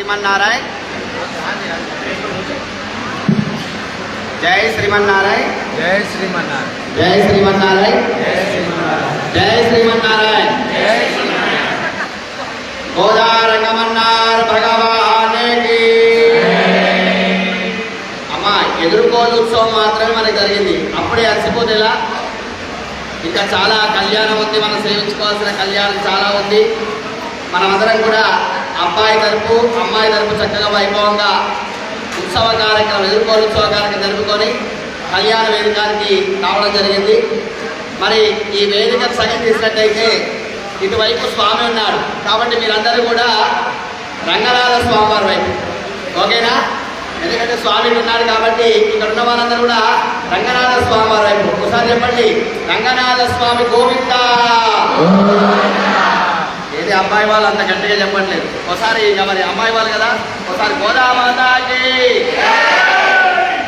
श्रीमन्नारायण जय श्रीमन्नारायण जय श्रीमन्नारायण जय श्रीमन्नारायण जय श्रीमन्नारायण जय श्रीमन्नारायण जय श्रीमन्नारायण గోదారంగమన్నార్ భగవానికి అమ్మ ఎదుర్కోలు ఉత్సవం మాత్రమే మనకి జరిగింది. అప్పుడే అలసిపోతే ఎలా? ఇంకా చాలా కళ్యాణం ఉంది, మనం సేవించుకోవాల్సిన కళ్యాణం చాలా ఉంది. మనమందరం కూడా అబ్బాయి తరపు అమ్మాయి తరపు చక్కగా వైభవంగా ఉత్సవ కార్యక్రమం ఎదుర్కోలు ఉత్సవ కార్యక్రమం జరుపుకొని కళ్యాణ వేదికానికి రావడం జరిగింది. మరి ఈ వేదిక సగం తీసినట్టయితే ఇటువైపు స్వామి ఉన్నాడు కాబట్టి మీరందరూ కూడా రంగనాథ స్వామి వారి వైపు, ఓకేనా? ఎందుకంటే స్వామి ఉన్నాడు కాబట్టి ఇక్కడ ఉన్న వారందరూ కూడా రంగనాథ స్వామి వారి వైపు. ఒకసారి చెప్పండి, రంగనాథ స్వామి గోవింద. ఏది అబ్బాయి వాళ్ళు అంత గట్టిగా చెప్పట్లేదు. ఒకసారి మరి అమ్మాయి వాళ్ళు కదా, ఒకసారి గోదామాతకి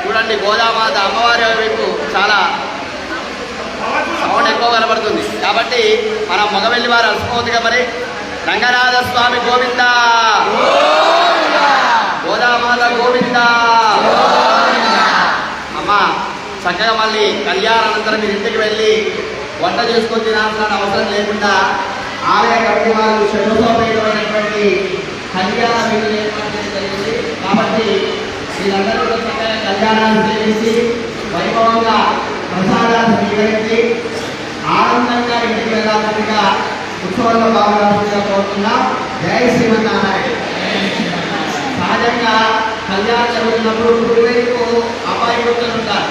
చూడండి. గోదామాత అమ్మవారి వైపు చాలా సౌండ్ ఎక్కువ కనబడుతుంది కాబట్టి మన మగవెల్లి వారు అలసిపోతుందిగా. మరి రంగనాథ స్వామి గోవింద, గోదామాత గోవింద. అమ్మ చక్కగా మళ్ళీ కళ్యాణానంతరం మీరు ఇంటికి వెళ్ళి వంట చేసుకొని తినాల్సిన అవసరం లేకుండా ఆలయ కమిటీ వాళ్ళు శుభ్రమైనటువంటి కళ్యాణ విధులు ఏర్పాటు చేయడం జరిగింది. కాబట్టి మీరందరూ కూడా చక్కగా కళ్యాణాన్ని సేవించి వైభవంగా ప్రసాదాన్ని స్వీకరించి ఆనందంగా ఇంటికి వెళ్ళాల్సిందిగా ఉత్సవంలో పాల్గొనాల్సిందిగా కోరుతున్నాం. జై శ్రీమన్నారాయణ. సహజంగా కళ్యాణం జరుగుతున్నప్పుడు కుడివైపు అబ్బాయి కూర్చొని ఉంటారు,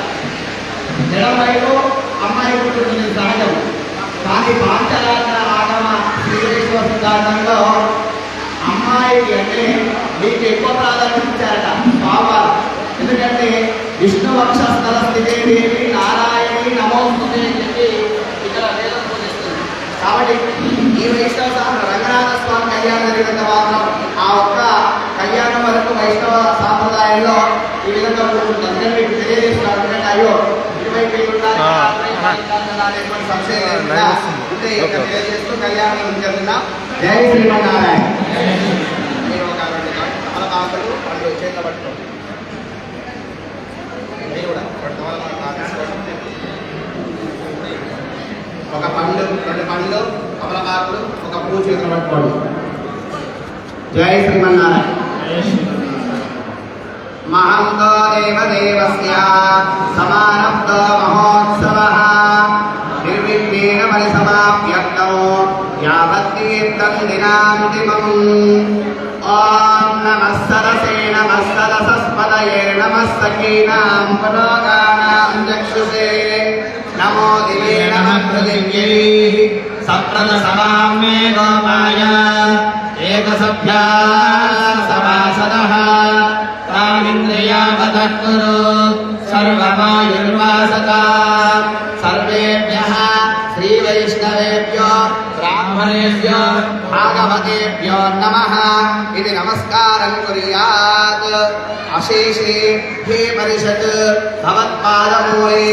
ఎడం వైపు అమ్మాయి కూర్చుంటుంది సహజం. కానీ పాంచరాత్ర ఆగమ శ్రీకృష్ణ సిద్ధాంతంలో అమ్మాయికి అంటే మీకు ఎక్కువ ప్రాధాన్యత ఇచ్చారట స్వామివారు. ఎందుకంటే విష్ణు వక్షస్థల స్థితే దేవి నారాయణి నమోస్తుతే అని చెప్పి ఇక్కడ వేదం పూజిస్తుంది. కాబట్టి ఈ వైష్ణవ రంగనాథ స్వామి కళ్యాణం జరిగినంత మాత్రం ఆ ఒక్క కళ్యాణం వరకు వైష్ణవ సాంప్రదాయంలో ఈ విధంగా ఉంటుంది. అందుకని మీకు తెలియజేస్తున్నారు. ఎందుకంటే అయ్యో ఇటువైపు సంశయం లేకుండా ఉంటే ఇక్కడ తెలియజేస్తూ కళ్యాణం జరుగుతున్నాం. జై శ్రీమన్నారాయణ. మీరు ఒక కమలపాకులు పండ్లు చేత పట్టుకోండి. ఒక పండు, రెండు పండ్లు, కమలపాకులు, ఒక పువ్వు చేతులు పట్టుకోండి. జై శ్రీమన్నారాయణ. మహంతో దేవదేవస్య సమారబ్ధో మహోత్సవః నిర్విఘ్నేన పరిసమాప్యర్థో యావత్తీర్థం దినాంతిమం. ఓం నమః సరసే నమః సరసస్పతయే నమః సఖీనాం పురోగానాం చక్షుషే నమో దివే నమః పృథివ్యై సప్రద సమామ్మే గోపాయ ఏకసభ్యా సమాసదః తామింద్రియావతః కురు సర్వమాయుర్వాసతా. సర్వేభ్యః శ్రీవైష్ణవేభ్యో బ్రాహ్మణేభ్యో భాగవతేభ్యో నమః ఇది నమస్కారం కుర్యాత్. అశేషే హే పరిషత్ భవత్పాదమూలే.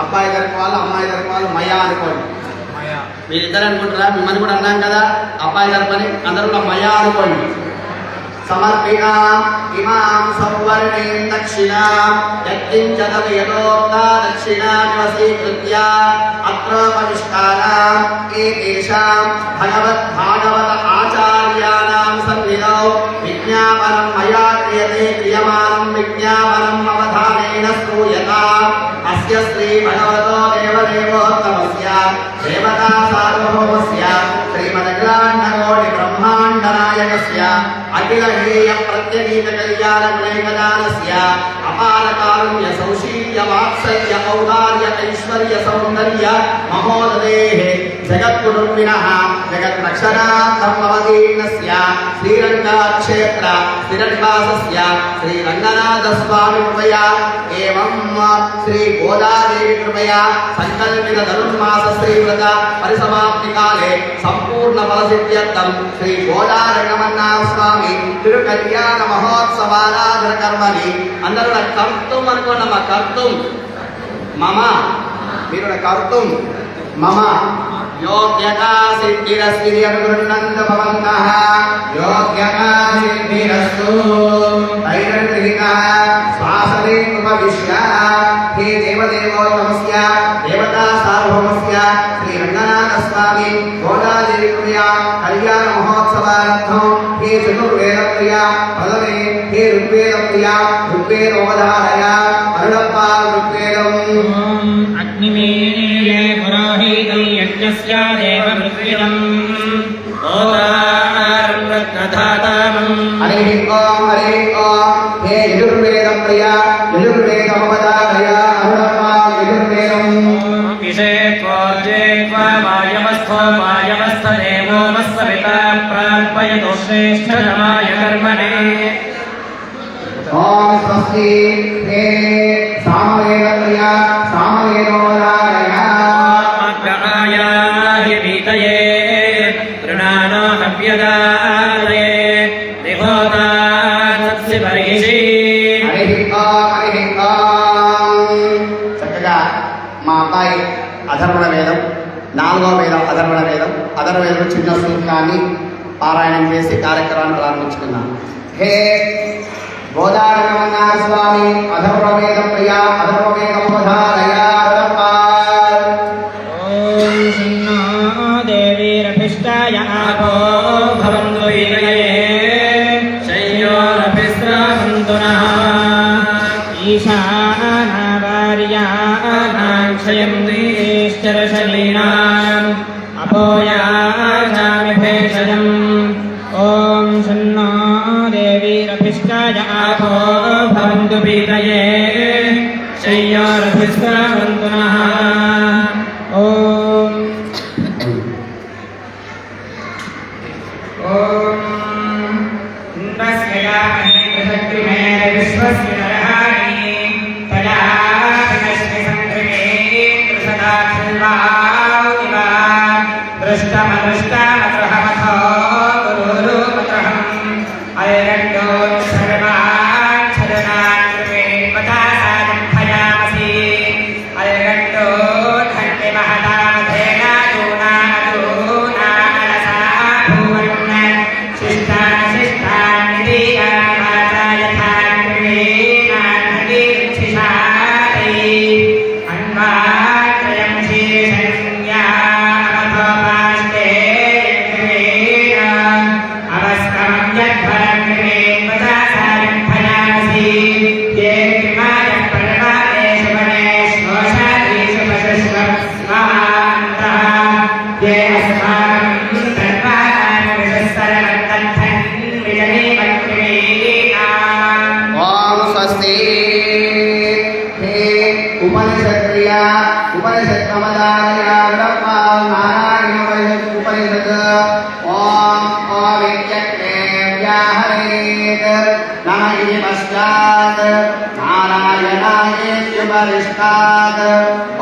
అబ్బాయి గారికి వాళ్ళు అమ్మాయి గారికి వాళ్ళు మయా అనుకోండి. మీరిద్దరు అనుకుంటారా? మిమ్మల్ని కూడా అన్నాం కదా అబ్బాయి గారి పని. అందరూ కూడా మయా అనుకోండి. సమర్పిణా ఇమాం సంవర్ణేం దక్షిణాం యత్కించదవ యతోక్తా దక్షిణాం వసీకృత్య అత్రోపవిష్టానాం ఏతేషాం భగవత్ ఆచార్యాణాం సన్నిధౌ విజ్ఞాపనం మయా క్రియతే క్రియమానం విజ్ఞాపనం అవధానేన శ్రూయతాం. అస్య శ్రీ భగవతో దేవదేవోత్తమస్య దేవతా సార్వభౌమస్య శ్రీమదఖిలాండకోటి బ్రహ్మాండ నాయకస్య అఖిల హేయ ప్రత్యేక కళ్యాణ గుణైకదానస్య అపార కారుణ్య సౌశీల్య వాత్సల్య ఔదార్య ఐశ్వర్య సౌందర్య మహోదదేః జగద్గురుర్వినః జగద్రక్షణార్థమవదీర్ణస్య శ్రీరంగక్షేత్ర స్థిరనివాసస్య శ్రీరంగనాథ స్వామి కృపయా ఏవం శ్రీ గోదాదేవి కృపయా సంకల్పిత ధనుర్మాస శ్రీవ్రత పరిసమాప్తి కాలే సంపూర్ణ ఫలసిద్ధ్యర్థం శ్రీ గోదారంగమన్నాథ స్వామి తిరు కళ్యాణ మహోత్సవారాధన కర్మని అందరూ కర్తుం అనుకోండి. కర్తుం మమ, మీరు కర్తుం మమ योग्यता सिद्धिरस्ति अनुगृह्णन्तु भवन्तः योग्यता सिद्धिरस्तु यजुर्वेद प्रिया प्रथमे हे ऋग्वेद प्रिया ऋग्वेदोपधारय अरुणप्पा ऋग्वेदम् अग्निमीले पुरोहितं यज्ञस्य देववृत्तिदम् ओदारं रत्नधातामम् हरिः ओम हे यजुर्वेद प्रिया यजुर्वेदोपधारय अरुणप्पा यजुर्वेदम् विषेत्वार्जे त्वा वायवस्थो वायवस्थदेवो वस्वपिता प्रार्पयतो श्रेष्ठतमाय कर्मणे ओम स्वस्ति हे सामवेद प्रिया सामवेदोपधारय अग्रहायाहि वीतये तृणानो हव्यदालये देवता तत्सि परिषि చక్కగా మా అబ్బాయి అధర్వణ వేదం 4వ వేదం అధర్వణ వేదం చిన్న సూత్రాన్ని పారాయణం చేసి కార్యక్రమాన్ని ప్రారంభించుకున్నాం. హే గోదావరి స్వామి అధర్వణ వేద ప్రియ అధర్వణ వేదోపధారయ ఓం శన్నో దేవీరభిష్టాయ ఆపో భవంతు వినయే శయ్యోరభిస్రావంతు నః ఈశానావార్యానాం క్షయం దీశ్చరశలీనాం అపోయాచామి భేషజం ఓం శన్నో దేవీరభిష్టాయ ఆపో భవంతు వినయే శయ్యోరభిస్రావంతు నః ఓం ఓం ఇంద్రస్యయామహే ప్రసక్తిమే విశ్వస్య నరహారి తయాపినశ్మి సంక్రిమే కృషదాక్షిల్వావివ దృష్టమదృష్టమగ్రహమథో గురురూపగ్రహం అయగండో సర్వాన్ చరణాన్ కృపేణమతాసాదం భయామసి అయగండో ధన్య మహదామధేన దూనాదూనానలసా భువన్న శిష్టాన్ శిష్టాన్ నిదీయామాచాయ ధాన్యేనాన్నది శిషాదై అన్వాత్రయం శీర్షన్యామథోపాస్తే క్రియేణ అవస్కరం యద్భరం క్రియేణమతాసాదం భయామసి ఏ క్రిమాయ పరమాదేశు వనేశ్వోషాదీషు పశుష్వం స్వాంతః ఏ అస్మాకం తన్వానాని విశస్తరవంతన్ విజనీమక్రియేణ ఓం స్వస్తి హే ఉపనిషత్ ప్రియా ఉపనిషత్ కమదాయ నారాయణ ఉపనిషత్ ఓం ఓవిద్యక్తే వ్యాహరేత్ నమ ఇతి పశ్చాత్ నారాయణాయేత్యుపరిష్టాత్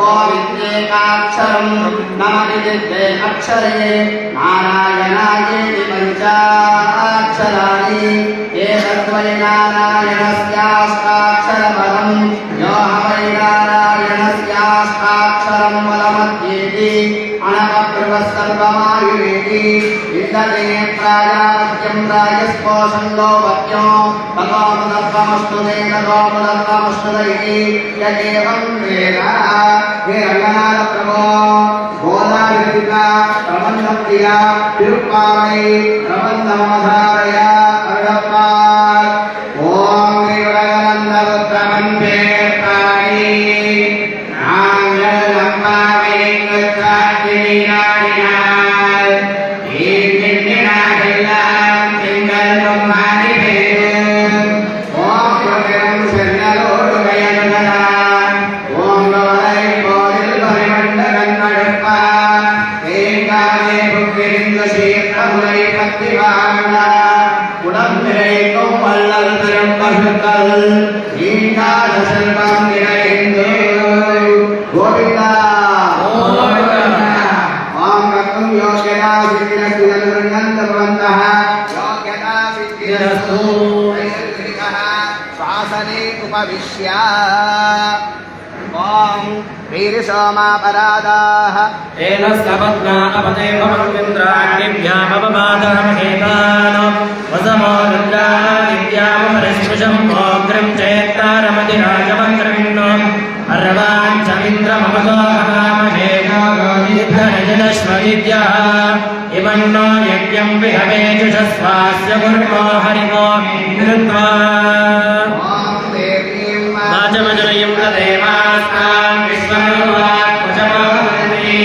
ఓవిద్యేకాక్షరం నమ ఇతి ద్వే అక్షరే నారాయణాయేతి పంచాక్షరాణి ఏతద్వై నారాయణస్యాష్టాక్షరపరం యో హై నారాయణస్యాష్టాక్షరం పదమధ్యేతి అనవప్రవసర్వమాయురేతి ఇందతే ప్రాజాపత్యం రాజస్పోషంలో వత్యం భగవదత్వమస్తు వేదోపదత్వమస్తు ఇతి యదేవం వేద హే రంగనాథ ప్రభో గోదావరిక ప్రబంధ ప్రియ తిరుప్పావై ప్రబంధమధారయ అరుణప్ప ఓం శ్రీవరగనందరుద్రమందే తాయి నాంగలంబావై గచ్చాతినాడినాల్ ఈ నిన్ననాదెల్లాం తింగల్ బొమ్మానిదే ఓం ప్రవేం శరణలోడు గయనుగదా ఓం లోలై పోదిల్ పరిమండలం నడుప్ప ఏకాలే భుక్తిరింద శీర్షములై పత్తివాండ ఉడంబిరైకం వల్లల్ తిరం పశుకల్ ఈకాల శిల్పం నిరయిందు గోవింద ఓం రత్నం యోగ్యతా సిద్ధిరస్తులంతవంతః యోగ్యతా సిద్ధిరస్తు శ్వాసనే ఉపవిశ్య ఓం వీరిసోమాపరాదాః तेन सपत्ना अपते भवन्विन्द्राग्निभ्यामपपादमहेतान् वसमो रुद्रादित्यामपरिस्पृशम् ओग्रम् चेत्तारमतिराजवक्रमिन् अर्वाञ्चमिन्द्रममतो हवामहे धनजनश्वविद्यः इमन्नो यज्ञम् विहवे अग्ने जुषस्वास्य गुरुमो हरिमो कृत्वा वाचमजनयं तदेवास्तां विश्वरूपात् कुशमोहन्ति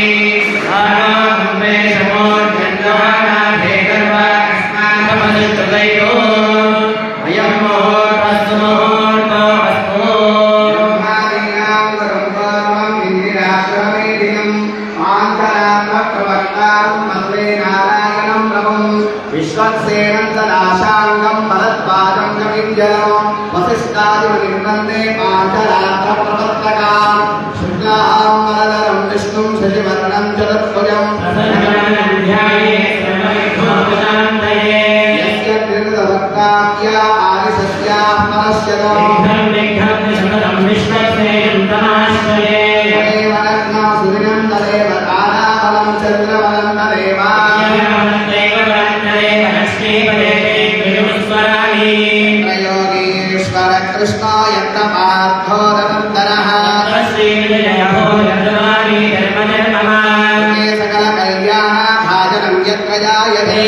आरोहम्मे शमोर्जन्योहानाभे गर्वा अस्माकमनुष्टुतयो अयं मुहूर्तस्तु मुहूर्तो अस्तु विश्वक्सेनन्तनाशाङ्गं भरद्वाजं च विञ्जनं वसिष्ठादिमनिर्वन्दे पाञ्चरात्रप्रवर्तकां शुक्लां वरदरं विष्णुं शशिवर्णं चतुर्भुजं यस्य निर्दभक्ताख्या आदिशस्याः परश्यतो तदेव लग्नं सुदिनं तदेव ताराबलं चन्द्रबलं तदेव त्रयोगीश्वर कृष्ण यत्र पार्थो रतन्तरः सकल कल्याण भाजनं यत्र जायते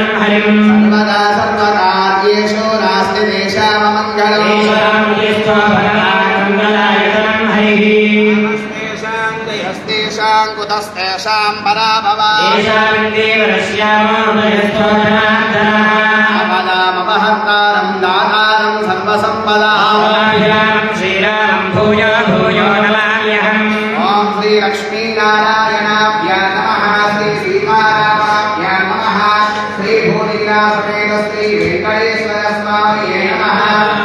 सर्वदा सर्वकार्येषु नास्ति तेषाममङ्गलम् हस्तेषां कुतस्तेषां पराभवा अपदामपहर्तारं दातारं सर्वसम्पदाम् ॐ श्रीलक्ष्मीनारायणाभ्यां नमः श्रीसीतारामाभ्यां नमः श्रीभूनिकासमेत श्रीवेङ्कटेश्वरस्वामिये नमः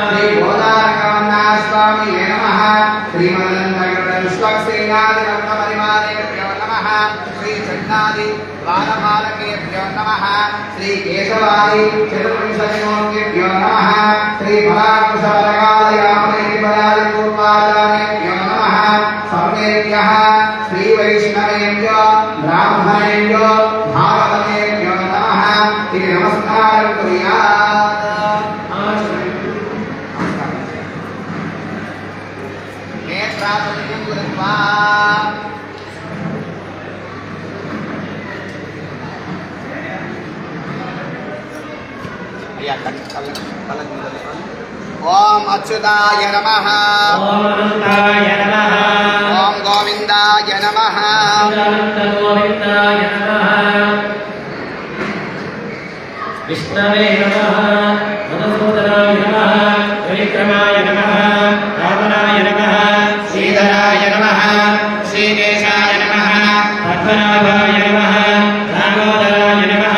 श्रीगोदारकमन्नास्वामिये नमः श्रीमदनन्दविश्वक्सेनादिरत्नपरिवारेभ्यो नमः श्रीचण्डादि द्वारपालकेभ्यो नमः श्रीकेशवादि चतुर्विंशतिमूर्तिभ्यो नमः श्रीफलाकुशवरकालयामनेतिपदादिपूर्वाचार्येभ्यो नमः सर्वेभ्यः श्रीवैष्णवेभ्यो ब्राह्मणेभ्यो भागवतेभ्यो नमः इति नमस्कारं कुर्यात् नेत्रातुल्यं कृत्वा ओम अच्युताय नमः ओम गोविंदाय नमः विष्णवे नमः मधुसूदनाय नमः विक्रमाय नमः रावणाय नमः श्रीधराय नमः श्रीकेशाय नमः पद्मनाभाय नमः दामोदराय नमः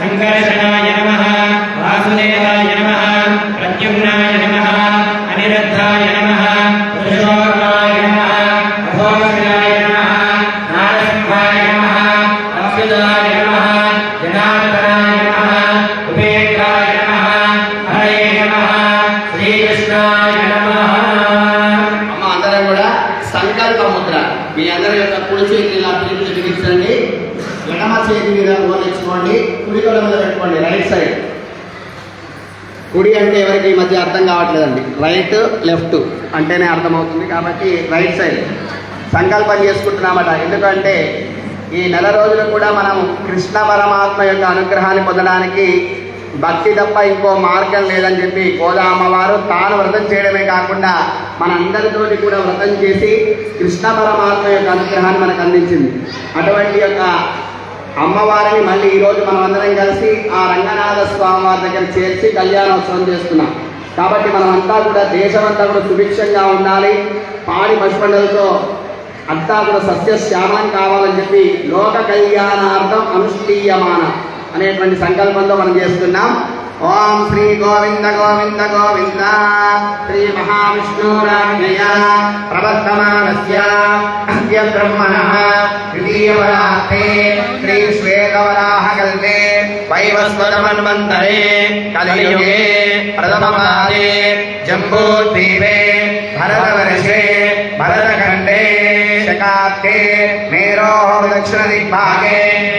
संकर्षणाय नमः वासुदेवाय नमः प्रद्युम्नाय नमः अनिरुद्धाय नमः पुरुषोत्तमाय नमः अघोषणाय नमः नारसिंहाय नमः अच्युताय नमः जनार्दनाय नमः उपेन्द्राय नमः हरये नमः శ్రీకృష్ణాయ నమః. అమ్మ అందరం కూడా సంకల్ప ముద్ర మీ అందరి యొక్క కుడి చేతిని ఇలా పిలిపి బిగించండి, ఎడమ చేతి మీద ఓడించుకోండి, కుడి కొల మీద పెట్టుకోండి, రైట్ సైడ్. కుడి అంటే ఎవరికి ఈ మధ్య అర్థం కావట్లేదండి, రైట్ లెఫ్ట్ అంటేనే అర్థమవుతుంది కాబట్టి రైట్ సైడ్ సంకల్పం చేసుకుంటున్నామట. ఎందుకంటే ఈ నెల రోజులు కూడా మనం కృష్ణ పరమాత్మ యొక్క అనుగ్రహాన్ని పొందడానికి భక్తి తప్ప ఇంకో మార్గం లేదని చెప్పి గోదా అమ్మవారు తాను వ్రతం చేయడమే కాకుండా మనందరితోటి కూడా వ్రతం చేసి కృష్ణ పరమాత్మ యొక్క అనుగ్రహాన్ని మనకు అందించింది. అటువంటి యొక్క అమ్మవారిని మళ్ళీ ఈరోజు మనం అందరం కలిసి ఆ రంగనాథ స్వామి వారి దగ్గర చేర్చి కళ్యాణోత్సవం చేస్తున్నాం. కాబట్టి మనమంతా కూడా దేశమంతా కూడా సుభిక్షంగా ఉండాలి, పాడి పశుపండలతో అంతా కూడా సస్యశ్యామలం కావాలని చెప్పి లోక కళ్యాణార్థం అనుష్ఠీయమాన అనేటువంటి సంకల్పంతో మనం చేస్తున్నాం. ఓం శ్రీ గోవింద గోవింద గోవింద శ్రీ మహావిష్ణురాజ్ఞయ ప్రవర్తమానస్య అద్య బ్రహ్మణః ద్వితీయవరాహే శ్రీ శ్వేతవరాహ కల్పే వైవస్వతమన్వంతరే కలియుగే ప్రథమపాదే జంబూద్వీపే భరతవర్షే భరతఖండే శకాబ్దే మేరోః దక్షిణదిగ్భాగే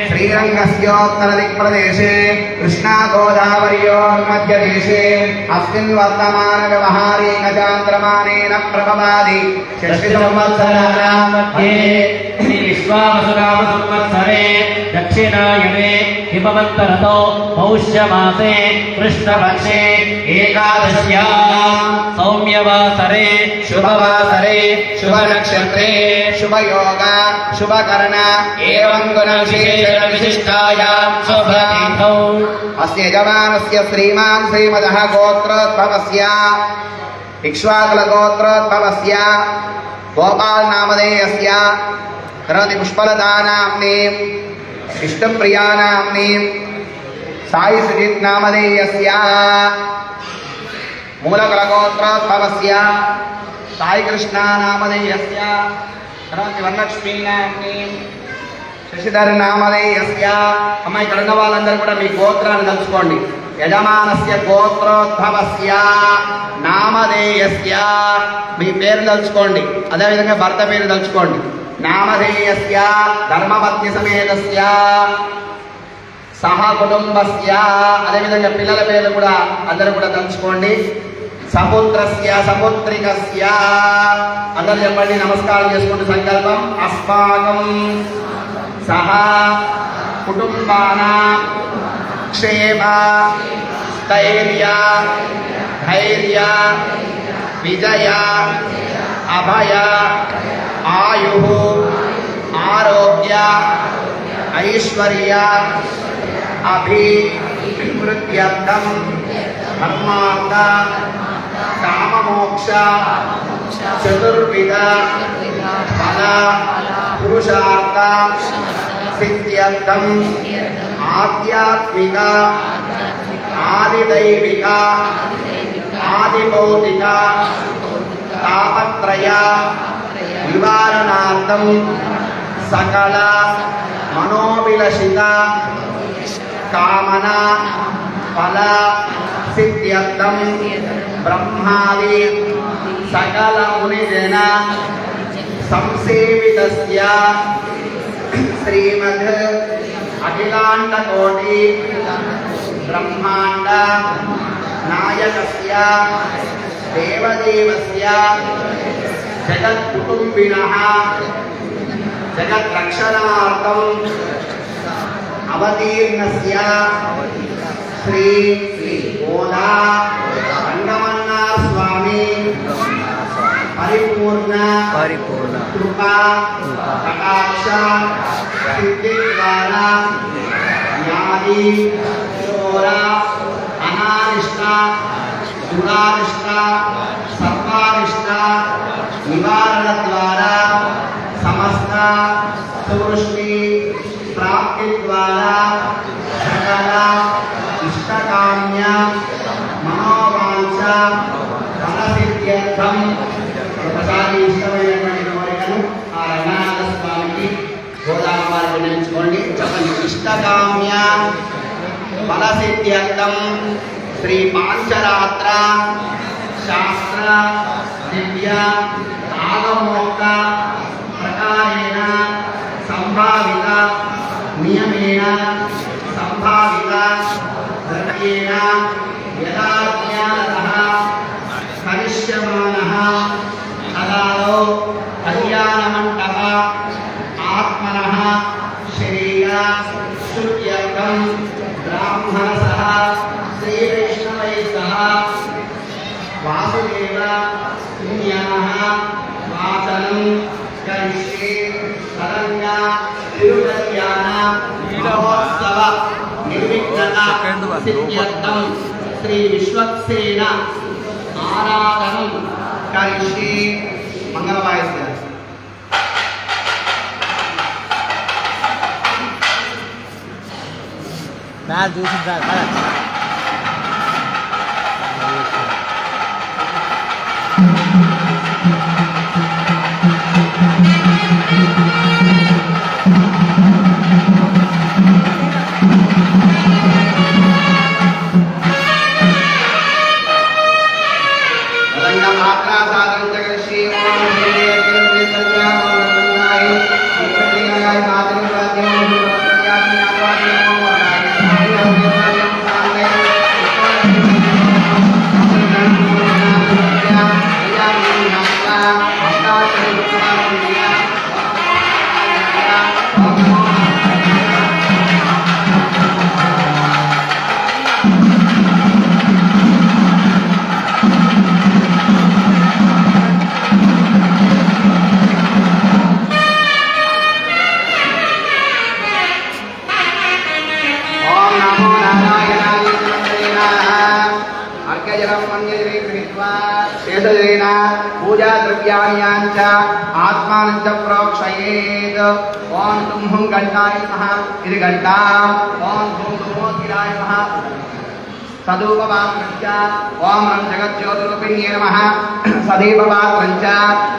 శ్రీరంగస్యోత్తరదిక్ప్రదేశే కృష్ణాగోదావర్యోర్మధ్యదేశే అస్మిన్ వర్తమానవ్యవహారేణ చాంద్రమానేన ప్రభవాది షష్ఠి సంవత్సరాణాం మధ్యే विश्वावसुराम संवत्सरे दक्षिणायने हिमवन्तरतो पौष्यमासे कृष्णपक्षे एकादश्यां सौम्यवासरे शुभवासरे शुभनक्षत्रे शुभयोग शुभकर्ण एवं गुणविशेषण विशिष्टायां शुभतिथौ अस्य यजमानस्य श्रीमान् श्रीमदः गोत्रोद्भवस्य इक्ष्वाकुलगोत्रोद्भवस्य गोपाल नामधेयस्य करोति पुष्पलता नाम्नीं विष्णुप्रिया नाम्नीं साई सुजित नामधेयस्य मूलकुलगोत्रोद्भवस्य साई कृष्णा नामधेयस्य करोति वरलक्ष्मी नाम्नीं శశిధర్ నామధేయస్య. అమ్మ ఇక్కడ ఉన్న వాళ్ళందరూ కూడా మీ గోత్రాన్ని తలుచుకోండి. యజమానస్య గోత్రోద్భవస్య నామధేయస్య మీ పేరు తలుచుకోండి. అదేవిధంగా భర్త పేరు తలుచుకోండి. నామధేయస్య ధర్మపత్ని సమేతస్య సహ కుటుంబస్య అదేవిధంగా పిల్లల పేర్లు కూడా అందరూ కూడా తలుచుకోండి. సపుత్రస్య సపుత్రికస్య అందరూ చెప్పండి. నమస్కారం చేసుకుంటూ సంకల్పం. అస్మాకం సహ కుటుంబానాం క్షేమ స్థైర్య ధైర్య విజయ అభయ ఆయు ఆరోగ్య ఐశ్వర్య అభివృద్ధ్యర్థం ధర్మార్థ కామమోక్ష చతుర్విధ ఫల పురుషార్థ సిద్ధ్యర్థం ఆధ్యాత్మిక ఆదిదైవిక ఆదిభౌతిక తాపత్రయ నివారణార్థం సకల మనోభిలషిత కామన ఫల సిద్ధ్యర్థం బ్రహ్మాది సకల మునిజన సంసేవితస్య శ్రీమద్ అఖిలాండ కోటి బ్రహ్మాండ నాయకస్య దేవదేవస్య జగత్కుటుంబినః జగద్రక్షణార్థం అవతీర్ణస్య శ్రీ ఓలా రంగమన్నార్ స్వామి పరిపూర్ణ కృపా కటాక్ష సిద్ధి ద్వారా జ్ఞాని చోర అనారిష్ట దురారిష్ట సర్వారిష్ట నివారణ ద్వారా సమస్త సువృష్టి ప్రాప్తి ద్వారా సకల ఇష్టకామ్య మనోవాంఛ ఫలసిద్ధ్యర్థం ఒకసారి ఇష్టమైనటువంటి కోరికను ఆ రంగనాథ స్వామికి గోదావరి వినియోగించుకోండి. చెప్పండి. ఇష్టకామ్య ఫలసిద్ధ్యర్థం శ్రీ పాంచరాత్ర శాస్త్ర దివ్య ఆగమోక్త ప్రకారేణ సంభావిత నియమేన సంభావిత ద్రవ్యేణ యథాజ్ఞానతః కరిష్యమానః కళాలో కళ్యాణమంటప ఆత్మనః శరీర శుద్ధ్యర్థం బ్రాహ్మణ సహ శ్రీవైష్ణవై సహ వాసుదేవ పుణ్యాః వాసనం కరిష్యే తరంగా తిరుకల్యాణ మహోత్సవ నిర్విఘ్నత సిద్ధ్యర్థం శ్రీ విశ్వక్సేన ఆరాధనం కరిష్యే. మంగళవాయిస్తారు. మ్యాచ్ చూసిందా కదా? यशोदेन पूजा द्रव्याणि च आत्मानं च प्रोक्षयेत् ओम तुम हुं घंटाय नमः इति घंटा ओम धूम धूमोतिराय नमः सदूपपात्रञ्च ओम रं जगज्योतिरूपिण्ये नमः सदीपपात्रञ्च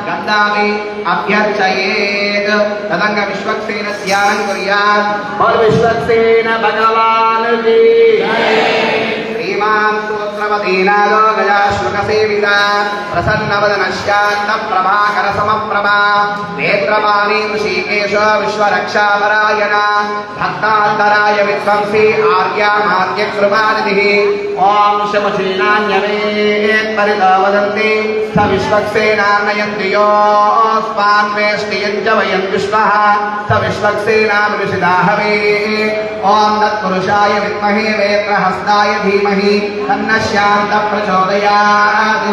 गन्धाभि अभ्यर्चयेत् तदङ्ग विश्वक्सेन ध्यानं कुर्यात् बोल विश्वक्सेन भगवान् की श्रीमान् सूत्रवतीनादो गजाश्रुकसेविता प्रसन्नवदनश्चान्तप्रभाकरसमप्रभा नेत्रपाणी ऋषिकेश विश्वरक्षापरायण भक्तान्तराय विध्वंसी आर्यामाद्यकृपानिधिः ॐ शमशीलान्यवेत्परितो वदन्ति स विश्वक्सेनान्नयन्ति योऽस्मान्वेष्टियं च वयं विश्वः स विश्वक्सेनामृषिदाहवे ॐ तत्पुरुषाय विद्महे वेत्रहस्ताय धीमहि तन्नः शान्तः प्रचोदयात्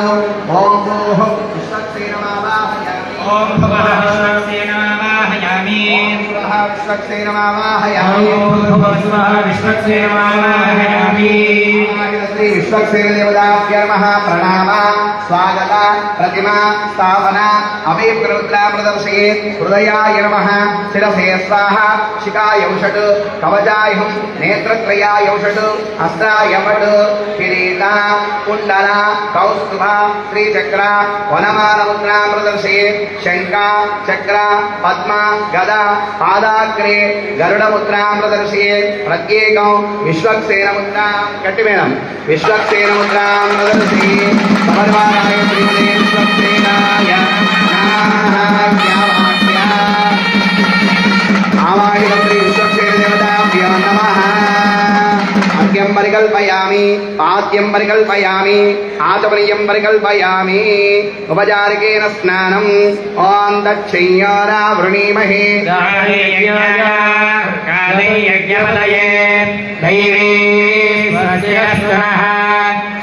ॐ भूः विश्वक्सेनमावाहयामि ॐ भुवः विश्वक्सेनमावाहयामि विश्वक्सेनमावाहयामि ॐ भुवः विश्वक्सेनमावाहयामि श्री विश्वक्सेन देवताभ्यो नमः प्रणाम स्वागत प्रतिमा स्थापना अभिप्रमुद्रा प्रदर्शयेत् हृदयाय नमः शिरसे स्वाहा शिखाय औषध कवचाय हुं नेत्रत्रयाय औषध हस्ताय वट किरीट कुण्डल कौस्तुभ श्रीचक्र वनमानमुद्रा प्रदर्शयेत् शङ्ख चक्र पद्म गदा पादाग्रे गरुडमुद्रा प्रदर्शयेत् प्रत्येकं विश्वक्सेन मुद्रा कट्टिमेणं विश्वक्सेन मुद्रा प्रदर्शयेत् समर्पयामि श्रीमते विश्वक्सेनाय आवाहितं श्री विश्वक्सेन देवताभ्यो नमः अर्घ्यं परिकल्पयामि पाद्यं परिकल्पयामि आचमनीयं परिकल्पयामि उपचारिकेन स्नानम् ॐ दक्षिण्यारावृणीमहे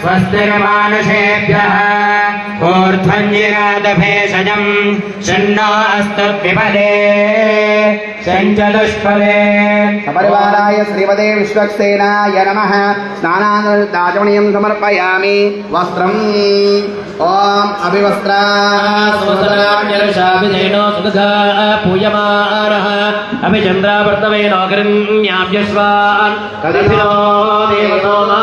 स्वस्तिर्मानुषेभ्यः ऊर्ध्वञ्जिरादभेषजं षण्णो अस्तु विपदे षञ्चतुष्पदे सपरिवाराय श्रीमते विश्वक्सेनाय नमः स्नानानन्तरं समर्पयामि वस्त्रम् ॐ अभिवस्त्रा स्वस्त्राण्यर्षाभिधेनो सुदधा पूयमानः अभिचन्द्रावर्तमेनो गृह्ण्याभ्यश्वान् तदिनो देवतोमा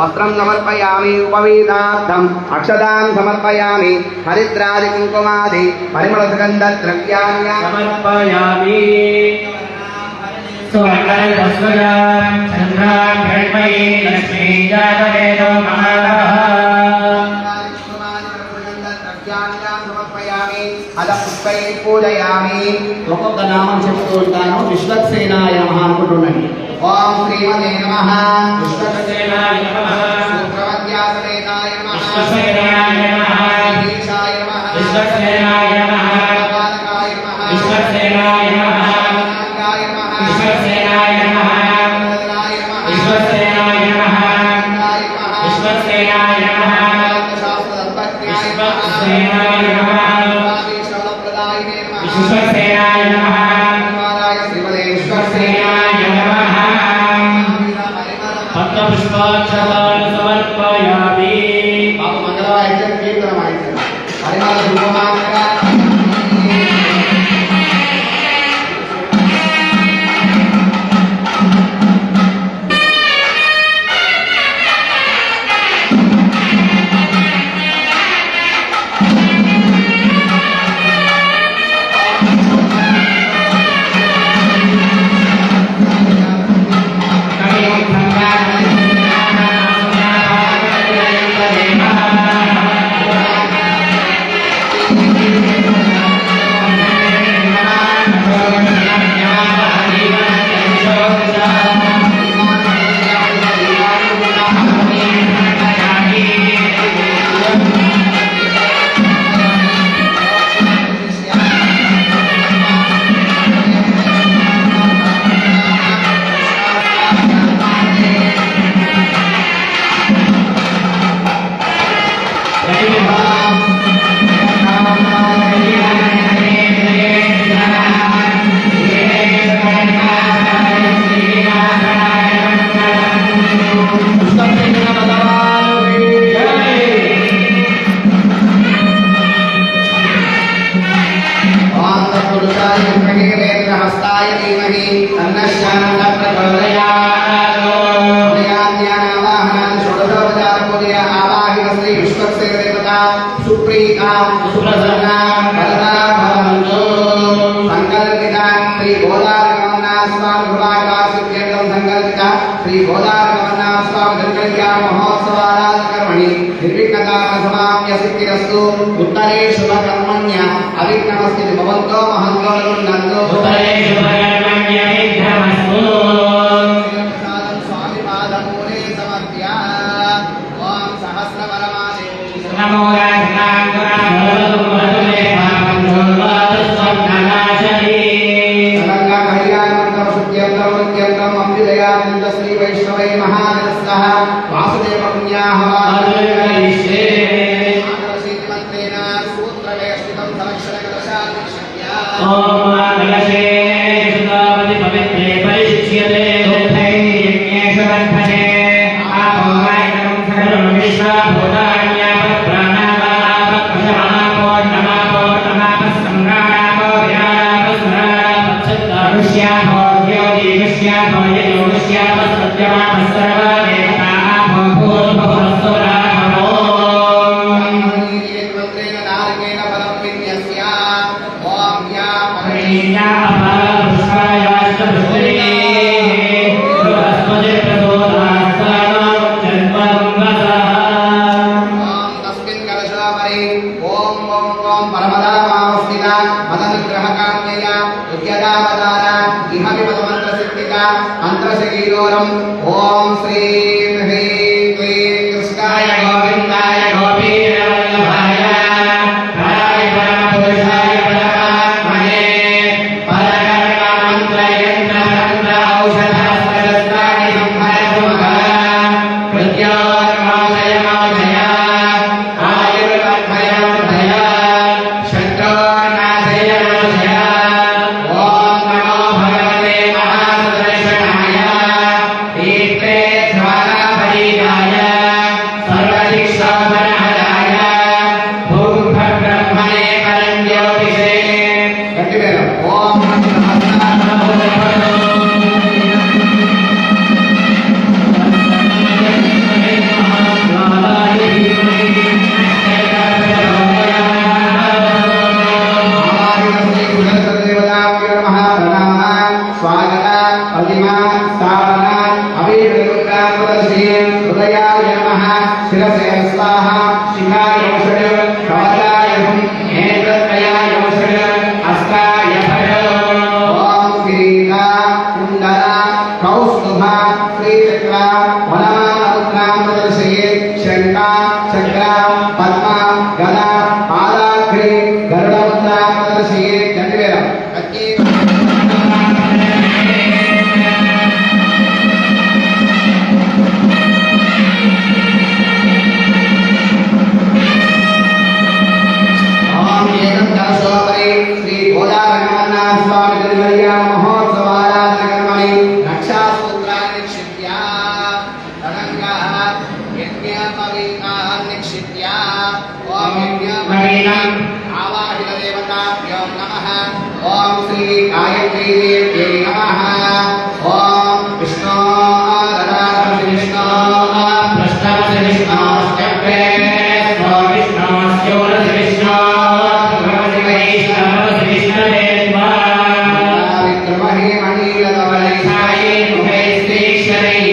वस्त्रं समर्पयामि उपवीतार्थम् अक्षतां समर्पयामि हरिद्रादिकुङ्कुमादि परिमलसुगन्धद्रव्याणि समर्पयामि सुवर्णरजस्वजां चन्द्रां हिरण्मयी लक्ष्मी जातवेदो समर्पयामि अद पुष्पै पूजयामि ఒక్కొక్క నామం చెప్తూ ఉంటాను విశ్వక్సేనాయ నమః అనుకుంటున్నాను ఓం శ్రీమతే నమః विश्वक्सेनाय नमः విశ్వక్రమధ్యాసవేదాయ నమః विश्वक्सेनाय नमः ఈశాయ నమః विश्वक्सेनाय नमः పాదకాయ నమః विश्वक्सेनाय नमः నాగాయ నమః विश्वक्सेनाय नमः వరదాయ నమః विश्वक्सेनाय नमः నాగాయ నమః विश्वक्सेनाय नमः శాస్త్రదత్పత్యాయ विश्वक्सेनाय नमः ఆదిశౌలప్రదాయినే నమః विश्वक्सेनाय नमः కుమారాయ శ్రీమతే विश्वक्सेनाय नमः पद्मपुष्पाक्षतान् समर्पयामि బాబు మంగళవాయిద్యం కీర్తన వాయిద్యం పరిమళ ధూపమాత్ర షోడశోపచార పూజయ ఆవాహిత శ్రీ విశ్వక్సేన దేవత సుప్రీతా సుప్రసన్నా వరదా భవంతు సంకల్పిత శ్రీ గోదారగమనా స్వామి కృపాకాశిత్యేకం సంకల్పిత శ్రీ గోదారగమనా స్వామి దుర్గల్యా మహోత్సవారాధకర్మణి నిర్విఘ్నకామసమాప్య సిద్ధిరస్తు ఉత్తరే శుభకర్మణ్య అవిఘ్నమస్తి భవంతో మహంగోళుండంతో ఉత్తరే శుభకర్మణ్య విఘ్నమస్తు స్వామి పాదమూలే సమర్ప్య ఓం సహస్రవరమాదేవి నమో రాజనాంగరామోదమే పాపంజోవాతస్వప్ననాశనే సరంగా కళ్యాణమంత్రం శుద్ధ్యంత్రం వృత్యంత్రం అంబిదయానంద శ్రీ వైష్ణవై మహాజనస్సః వాసుదేవ పుణ్యాః ఆదరయిష్యే మంత్రేణ సూత్రమే స్థితం సమక్షరకదశాన్నిక్షత్య ఓం ఆగలశే సుతాపతి పవిత్రే పరిశిచ్యతే దుఃఖై యజ్ఞేశ్వరధ్వజే ఆపోహాయనం సకలం మంత్రేణ నారకేణ ఫలం విన్యస్య ఓం యా పరమేశ్వర ఓం తస్మిన్ కలశోపరి ఓం ఓం ఓం పరమదామావస్థిత మదనుగ్రహకామ్యయ ఉద్యతావతార ఇహ విపదమంత్రసిద్ధిత మంత్రశరీరోరం ఓం శ్రీం హ్రీం క్లీం కృష్ణాయ గోవిందాయ గోపీరవల్లభాయ హరాయ పరమపురుషాయ పరమాత్మనే పరకర్మమంత్రయంత్రతంత్ర ఔషధస్త్రస్త్రాణి సంభరసుమః మృత్యోర్మోక్షయమోక్షయ ఆయుర్వర్ధయోర్ధయ శత్రోర్నాశయనాశయ ఓం నమో భగవతే మహాసుదర్శనాయ దీప్తే జ్వాలాపరీతాయ సర్వశిక్షోపరహరాయ భూర్భబ్రహ్మణే పరం జ్యోతిషే గట్టిగా ఓం స్వాగత అధిమా స్థాపన అభివృద్ధాయ నమః శిరసే స్వాహ శిఖాయ ఔషధ కవచాయ నేత్రత్రయాయ ఔషధ హస్తాయ భయో ఓం కిరీట కుండల కౌస్తుభ శ్రీచక్ర వనమానముద్రాం ప్రదర్శయే శంఖ చక్ర పద్మ గద పాదాగ్రి గరుడముద్రాం ప్రదర్శయే గట్టివేర గట్టి ఓం ఏకం కలశోపరి శ్రీ గోదావరిమన్నా స్వామి దుర్గయ్యా మహోత్సవారాధకర్మణి రక్షాసూత్రాన్ని నిక్షిప్య తదంగా యజ్ఞపవీతాన్ నిక్షిప్య ఓం యజ్ఞపవీతాం ఆవాహిత దేవతాభ్యో నమః ఓం శ్రీ గాయత్రీ దేవ్యై నమః ఓం విష్ణో దదాసి విష్ణో ప్రష్టమసి విష్ణోశ్చక్రే స్వవిష్ణోస్యోరసి విష్ణో భగవతి వైష్ణవసి విష్ణవే త్వా విక్రమహే మణీలవలైసాయే ముఖై శ్రీశ్వరైః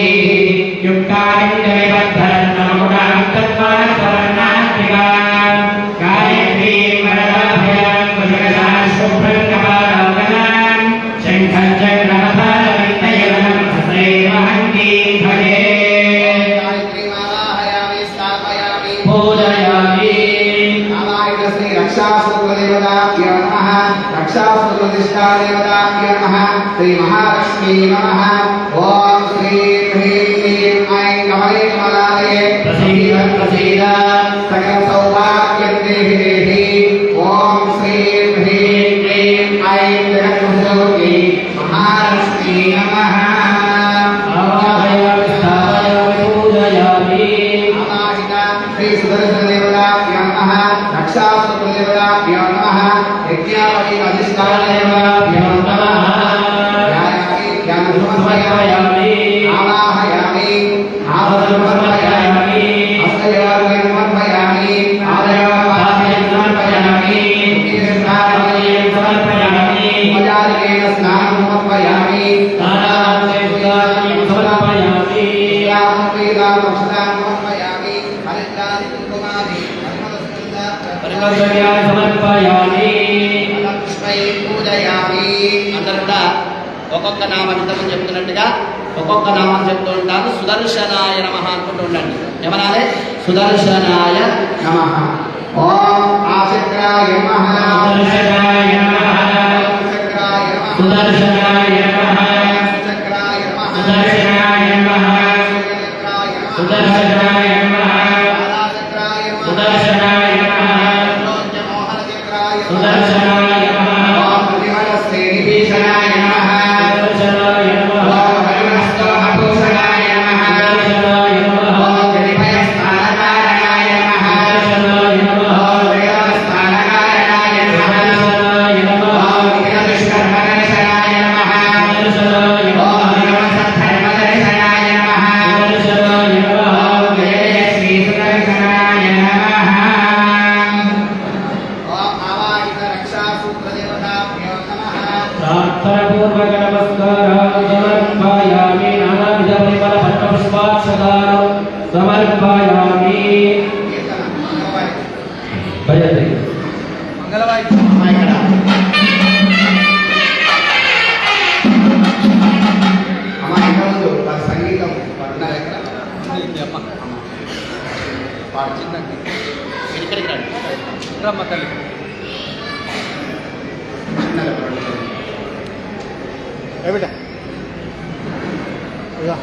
యుక్తాలింగవిబద్ధరత్నముడాం తత్వాత్వర్ణాత్మికాం గాయత్రీం వరదాభయాం కుశలశాం శుభ్రం కపాలాంగనాం శంఖం చక్రమథాలవిత్తయవనం హస్తైర్వహంతీం భజే గాయత్రీమావాహయామి స్థాపయామి పూజయామి ఆవాహిత శ్రీ రక్షాసూత్రదేవతాభ్యో నమః రక్షాసూత్రదిష్టాదేవతాభ్యో నమః శ్రీ మహాలక్ష్మీ నమః ఓం శ్రీం హ్రీం క్లీం ఐం కమలే కమలాలయే ప్రసీద ప్రసీద సకల సౌభాగ్యం దేహి దేహి ఓం శ్రీం హ్రీం క్లీం ఐం జగద్గురుజోగి మహాలక్ష్మీ నమః ఆవాహయామి స్థాపయామి పూజయామి ఆవాహిత శ్రీ సుదర్శనదేవతాభ్యో నమః రక్షాసూత్రదేవతాభ్యో నమః యజ్ఞాపతి అధిష్టానదేవతాభ్యో నమః ధ్యాయామి ధ్యానధూమస్మయామి సమర్పయామి ఆవాహయామి ఆవాహయామి పరిమళద్రవ్యాన్ని సమర్పయామి. అందరూ కూడా ఒక్కొక్క నామం చెప్తున్నట్టుగా ఒక్కొక్క నామం చెప్తూ ఉంటారు. సుదర్శనాయ నమః అనుకుంటూ ఉండండి. ఏమనాలి? సుదర్శనాయ నమః. ఓం ఆశక్రాయ నమః. సుదర్శనాయ నమః. సుదర్శనాయ నమః. సుదర్శనాయ నమః. సుదర్శనాయ నమః. సుదర్శనాయ నమః. సుదర్శనాయ నమః. ఓం ప్రతిమలశ్రీ విభీషణాయ నమః. సుదర్శనాయ నమః. ఓం హరిమస్తోభూషణాయ నమః. సుదర్శనాయ నమః. ఓం గిరిభయస్థానకారణాయ నమః. సుదర్శనాయ నమః. ఓం వేదస్థానకారణాయ నమః. సుదర్శనాయ నమః. ఓం విఘ్నదుష్కర్మదర్శనాయ నమః. సుదర్శనాయ ఓం నమః. విఘ్నసద్ధర్మదర్శనాయ నమః. సుదర్శనాయ నమః. ఓం జయ జయ శ్రీ సుదర్శనాయ నమః. ఓం ఆవాహిత రక్షాసూత్రదేవతాభ్యో నమః. ప్రార్థనపూర్వక నమస్కారాలు సమర్పయామి. నానావిధ పరిమళ పత్రపుష్పాక్షరాలు సమర్పయామి. కీర్తన మంగళవారం. భజతే అమ్మా ఇక్కడ అమ్మా ఇంకా ముందు వారి సంగీతం పడుతున్నారు ఎక్కడ పాడుతుందండి ఇక్కడికి రండి. రమ్మ తల్లి చిన్నగా పడండి. ఏ బిడ్డ ఇదిగో.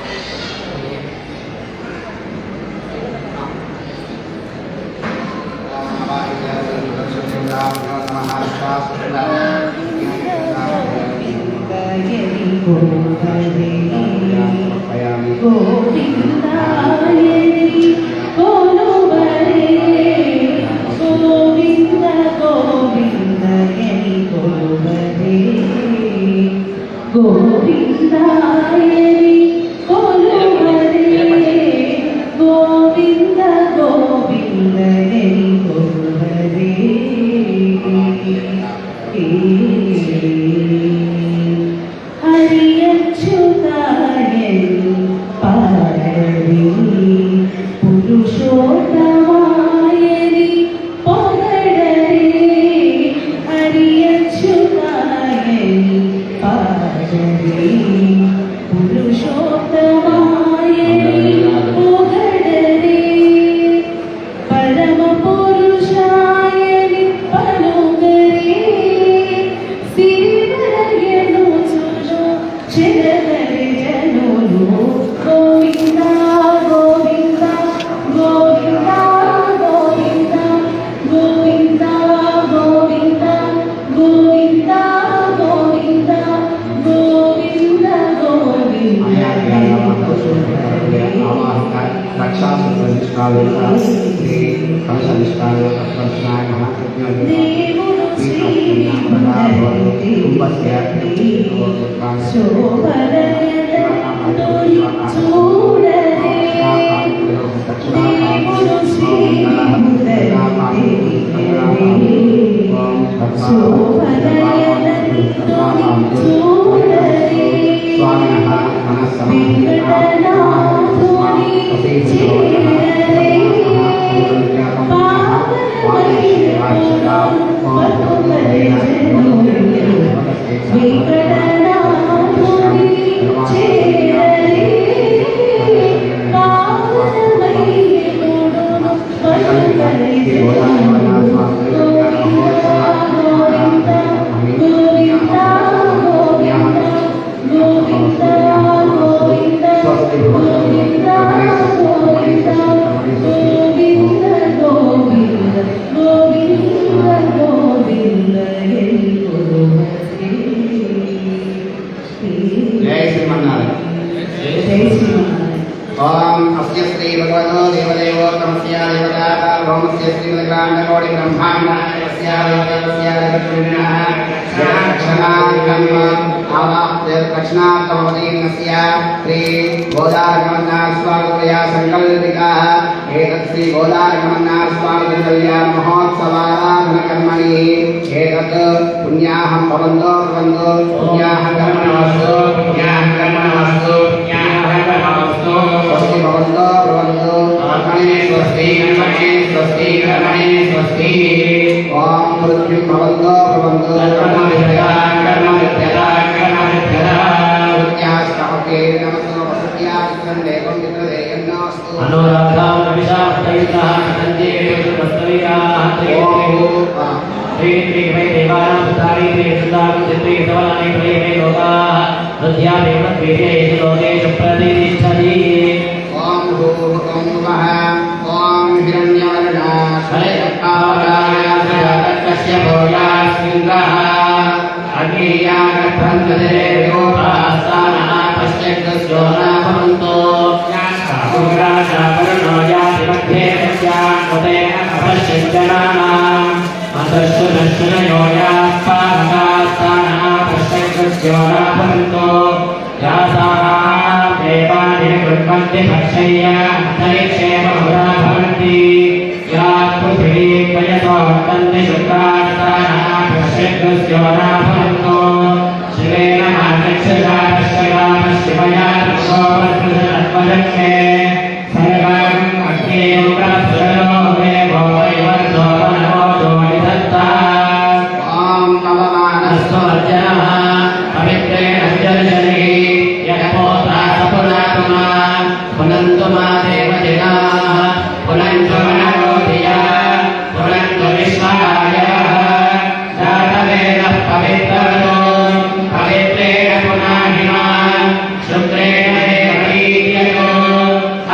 भवन्तो स्वस्ति कर्मणे स्वस्ति कर्मणे स्वस्ति ओम पृथ्वी भवन्तो भवन्तो कर्मविद्या कर्मविद्या कर्मविद्या प्रत्यास्तावके नमस्तो वसत्यास्तं देवं विद्रेयन्नास्तु अनुराधां विशाखैतः सञ्जे वस्तविकाः श्री श्री वै देवानां सुधारी श्री सुधां चित्ते सवलानि प्रेमे लोकाः तस्यापि मद्विषये लोकेषु प्रतिष्ठति ओम भूः ओम वः ओम हिरण्यवर्णाश्वरयत्तावरायस्य भोजास्मिन्द्रः अग्नियागर्भन्तरे विरूपास्तानः पश्यग्रस्यो न भवन्तो यासामुग्राशावरुणो याति मध्ये तस्यान्मुतेन अपश्यञ्जनानाम् अतश्चुनश्चुनयो यास्पादकास्तानः पश्यग्रस्यो न भवन्तो यासाम् देवानि कृण्वन्ति भक्षय्य अन्तरिक्षे बहुधा भवन्ति यात् पृथिवी वयसो वर्तन्ति शुक्रास्तानः पश्यग्रस्यो न भवन्तो शिवेन माचक्षुषा पश्यया पृथोपस्पृशत्वरक्षे सर्वम् अग्नेयो प्रसरो मे भोवैवर्धो वनो जोनिधत्तः ओम नममानस्तु स्वजनः पवित्रेण जलजनिः यत्पोता सपुनातुमा पुनन्तु मा देवदिनाः पुनन्तु मनोधिया पुनन्तु विश्वायः जातवेदः पवित्रवतो पवित्रेण पुनाहिमा शुक्रेण देवरीर्यतो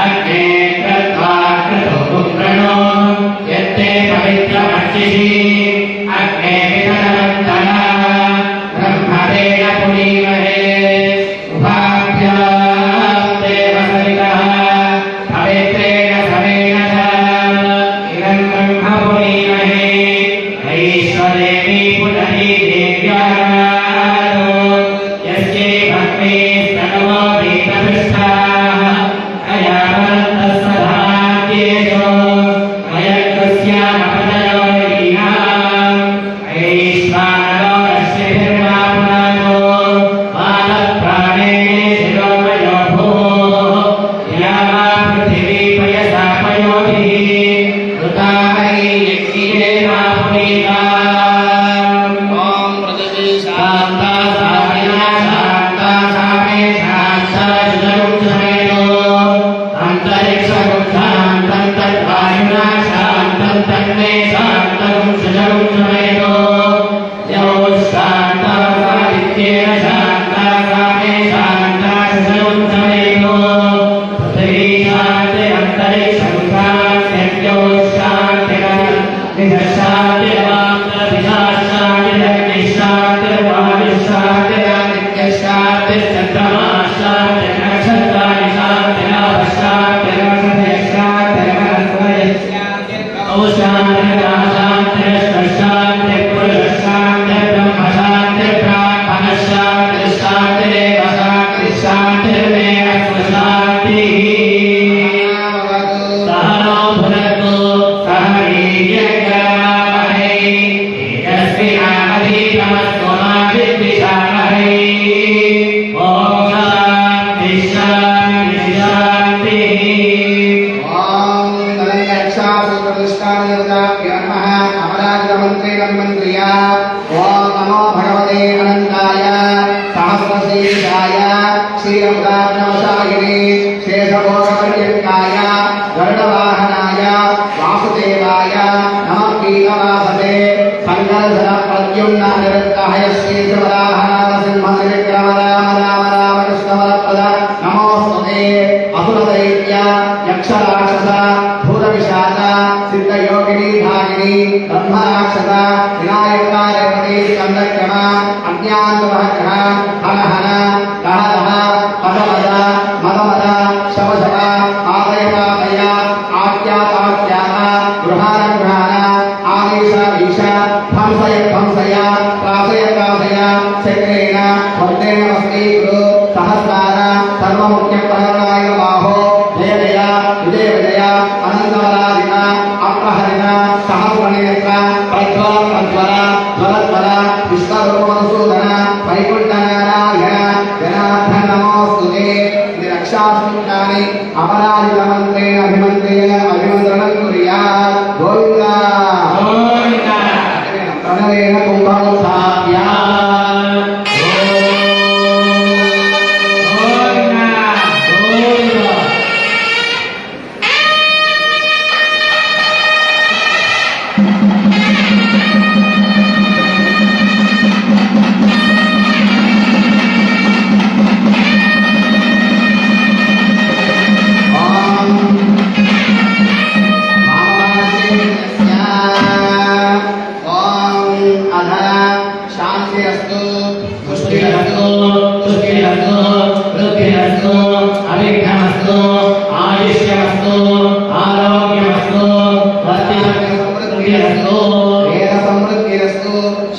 अग्ने कृत्वा क्रतुपुत्रणो यत्ते पवित्रमर्चिषि अग्ने विधनवन्तः ब्रह्मदेव पुनीमहे उभाभ्यां देवसवितः पवित्रेण समेन च इदं ब्रह्म पुनीमहे ऐश्वरेणी पुनरी देव्यागारो यस्यै भक्मे स्तनवो दीतपृष्ठाः अयावन्तस्तधाद्येषो अयकृस्यामपदयो लीनाम् ऐश्वानरो रश्मिभिर्मापुनातो बालप्राणेन शिरोमयो भूः या वा पृथिवी पयसा पयोभिः ऋतामयी यज्ञिये मा पुनीताम् ओम पृथ्वी शान्ता सामिना शान्ता सामे शान्ता शुचरुक्षमेतो अन्तरिक्षरुक्षान्तं तद्वायुना शान्तं तन्मे शान्तं शुचरुक्षमेतो यो शान्तासादित्येन शान्ता सामे शान्ता शुचरुक्षमेतो पृथिवी शान्ति अन्तरिक्षं शान्त्यद्यो सहनो भुनक्तु सह वीर्यङ्करवावहै तेजस्विनावधीतमस्तु मा विद्विषावहै ॐ शान्तिः शान्तिः शान्तिः ओम तदक्षासूत्रदुष्टानदेवताभ्यो नमः अमराजमन्त्रिया ओम नमो भगवते अनन्ताय सहस्रशीर्षाय क्षीरमुदानवशायिने शेषभोगपर्यन्ताय गरुडवाहनाय वासुदेवाय नमः कीलवासते सङ्कर्षणप्रद्युम्नानिरुद्धाय श्रीशवराहनारसिंहनिविक्रमरामरामरामकृष्णवरप्रद नमोऽस्तुते असुरदैत्य यक्षराक्षस भूतविशाच सिद्धयोगिनी भागिनी ब्रह्मराक्षस विनायकारेवती स्कन्दक्रम अज्ञानवहग्रह हर हर दह दह पद पद मद मद शव शव आदय पादय आज्ञाताज्ञात गृहाण गृहाण आमीष ईश ध्वंसय ध्वंसय त्रासय त्रासय चक्रेण वर्तेन वस्ती गुरु सहस्रार सर्वमुख्यप्रहरणाय बाहो जय जय विजय विजय अनन्तवराधिक अप्रहरित सहस्रनेत्र प्रज्वल प्रज्वल ज्वलज्वल विश्वरूपमधुसूदन वैकुण्ठनारायण जनार्दन नमोऽस्तुते रक्षासूत्राणि अपराजितमन्त्रेण अभिमन्त्रेण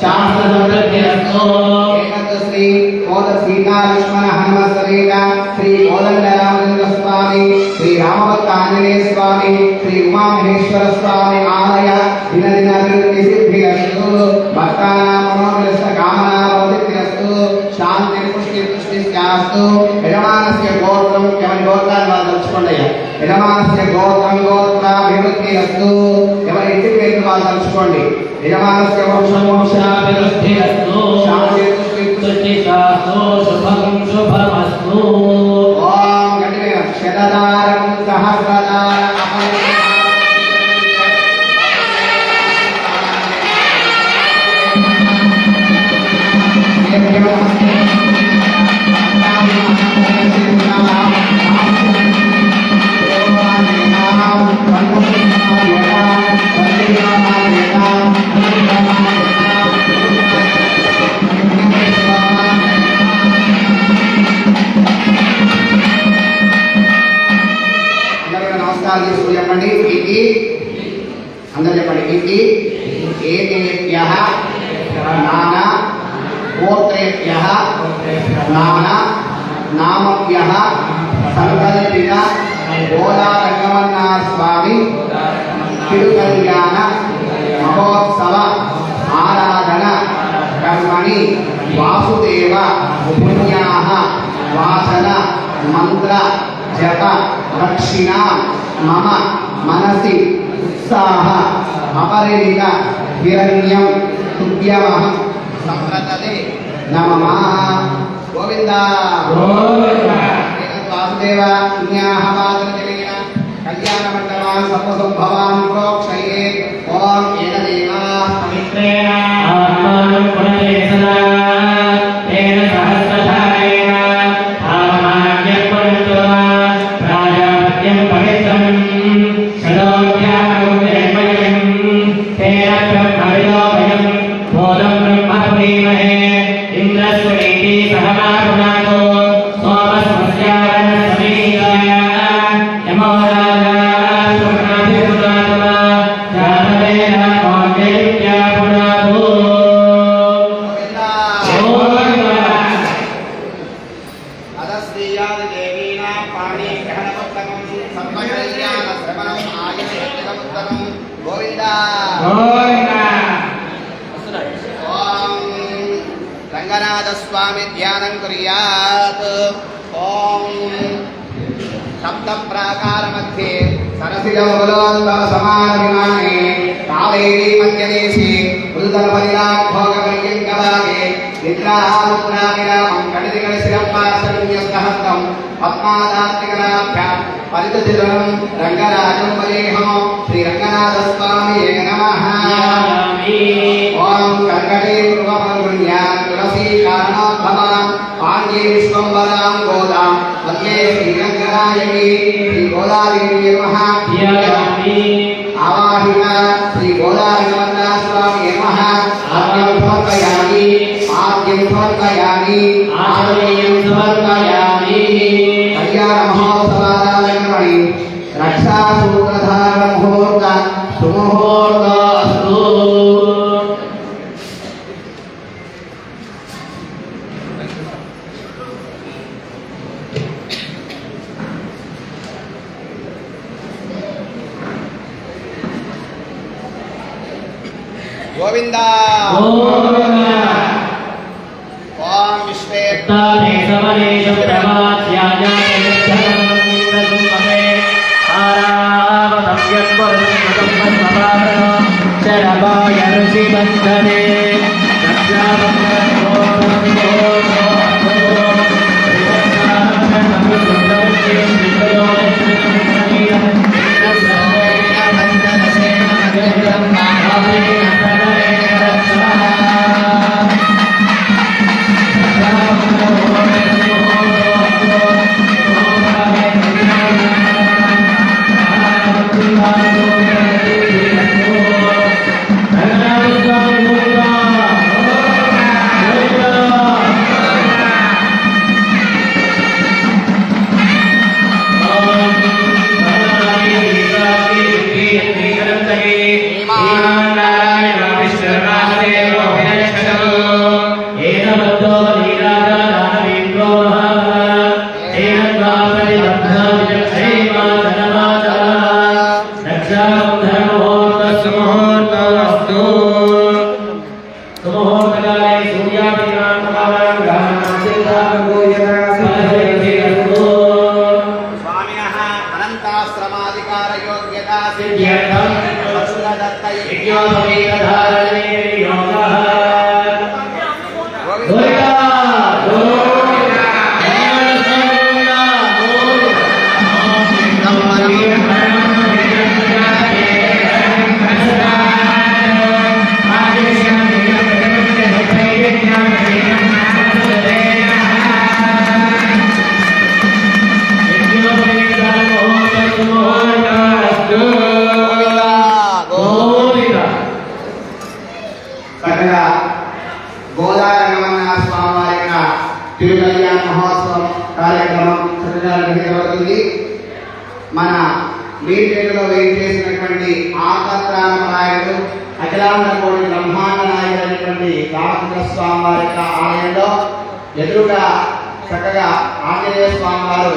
शास्त्र समृद्धिरस्तु श्री मोद सीता लक्ष्मण हनुमत समेत श्री कोदंडरामचंद्र स्वामी श्री रामभक्त आंजनेय स्वामी श्री उमा महेश्वर स्वामी आलय दिन दिन अभिवृद्धि सिद्धिरस्तु भक्तानां मनोरथ कामना भवतिरस्तु शांति पुष्टि तुष्टि स्यास्तु यजमानस्य गोत्रं केवल गोत्राన్ని వాళ్ళు తలుచుకోండి యజమానस्य గోత్రం గోత్రాభివృద్ధిరస్తు ఎవరి ఇంటి పేరు వాళ్ళు తలుచుకోండి యజమానस्य వంశమోక్షాభివృద్ధిరస్తు శాంతి तुष्टि शास्त्रो शुभं शुभमस्तु ओम गणेश शतदारं सहस्रदार చెప్పండి ఇది అందరూ చెప్పండి ఇది ఏతేభ్యః నానా గోత్రేభ్యః నానా నామభ్యః సంకల్పిత గోదారంగమన్న స్వామి తిరుకల్యాణ మహోత్సవ ఆరాధన కర్మణి వాసుదేవ పుణ్యాః వాసన మంత్ర జప దక్షిణ మమ మనసి उत्साह अपरिमित हिरण्यं तुभ्यमहं संप्रतते नमः गोविंदा गोविंदा वासुदेव पुण्याः वादनजनेन कल्याणमण्डलान् सर्वसंभवान् प्रोक्षये ओम येन देवा पवित्रेण आत्मानं पुनरे सदा तेन सहस्रधारेण प्राजापत्यं पवित्रम् रंगनाथ स्वामी ध्यानं कुर्यात् ओम सप्त प्राकार मध्ये सरसिजमूलोद्भव समान विमाने कावेरी मध्यदेशे उल्दलपरिलाभोगपर्यङ्कभागे निद्राहारुद्राविरामं कटिदिगणशिरपार्श्वन्यस्तहस्तं पद्मादात्रिकराभ्यां परितुतिरं रंगराजं वरेहं श्रीरङ्गनाथस्वामिये नमः ओम कर्कटे पूर्वपल्गुण्यात् तुलसी कारणोद्भवान् पाण्डे विश्वम्बरां गोदां वन्दे श्रीरङ्गनायकी श्रीगोदादेवी नमः आवाहिता श्रीगोदारङ्गमन्ना स्वामी नमः आद्यं समर्पयामि आदरणीयं समर्पयामि कल्याण महोत्सवादालङ्कमणि रक्षासूत्रधार मुहूर्त सुमुहूर्तस्तु गोविंदा गोविंदा ओम विश्वेत्ताने समनेश प्रमाद्याजायनिद्धनमनिन्दसुममे आरावदव्यत्वरदम्पत्मवारणो शरवाय ऋषिबन्धने सुमुहूर्तस्तु सुमुहूर्तकाले स्वामिनः अनन्ताश्रमाधिकारयोग्यता सिद्ध्यर्थं यज्ञोपवीतधारणे योगः गोविन्दा చక్కగా గోదావరి స్వామివారి తిరుకల్యాణ మహోత్సవం కార్యక్రమం చక్కగా నిర్వహించబడుతుంది. మన మీటేరులో వెయిట్ చేసినటువంటి ఆపత్రామరాయుడు అఖిలాండ కోటి బ్రహ్మాండ నాయకుడైనటువంటి రామచంద్ర స్వామి వారి యొక్క ఆలయంలో ఎదురుగా చక్కగా ఆంజనేయ స్వామి వారు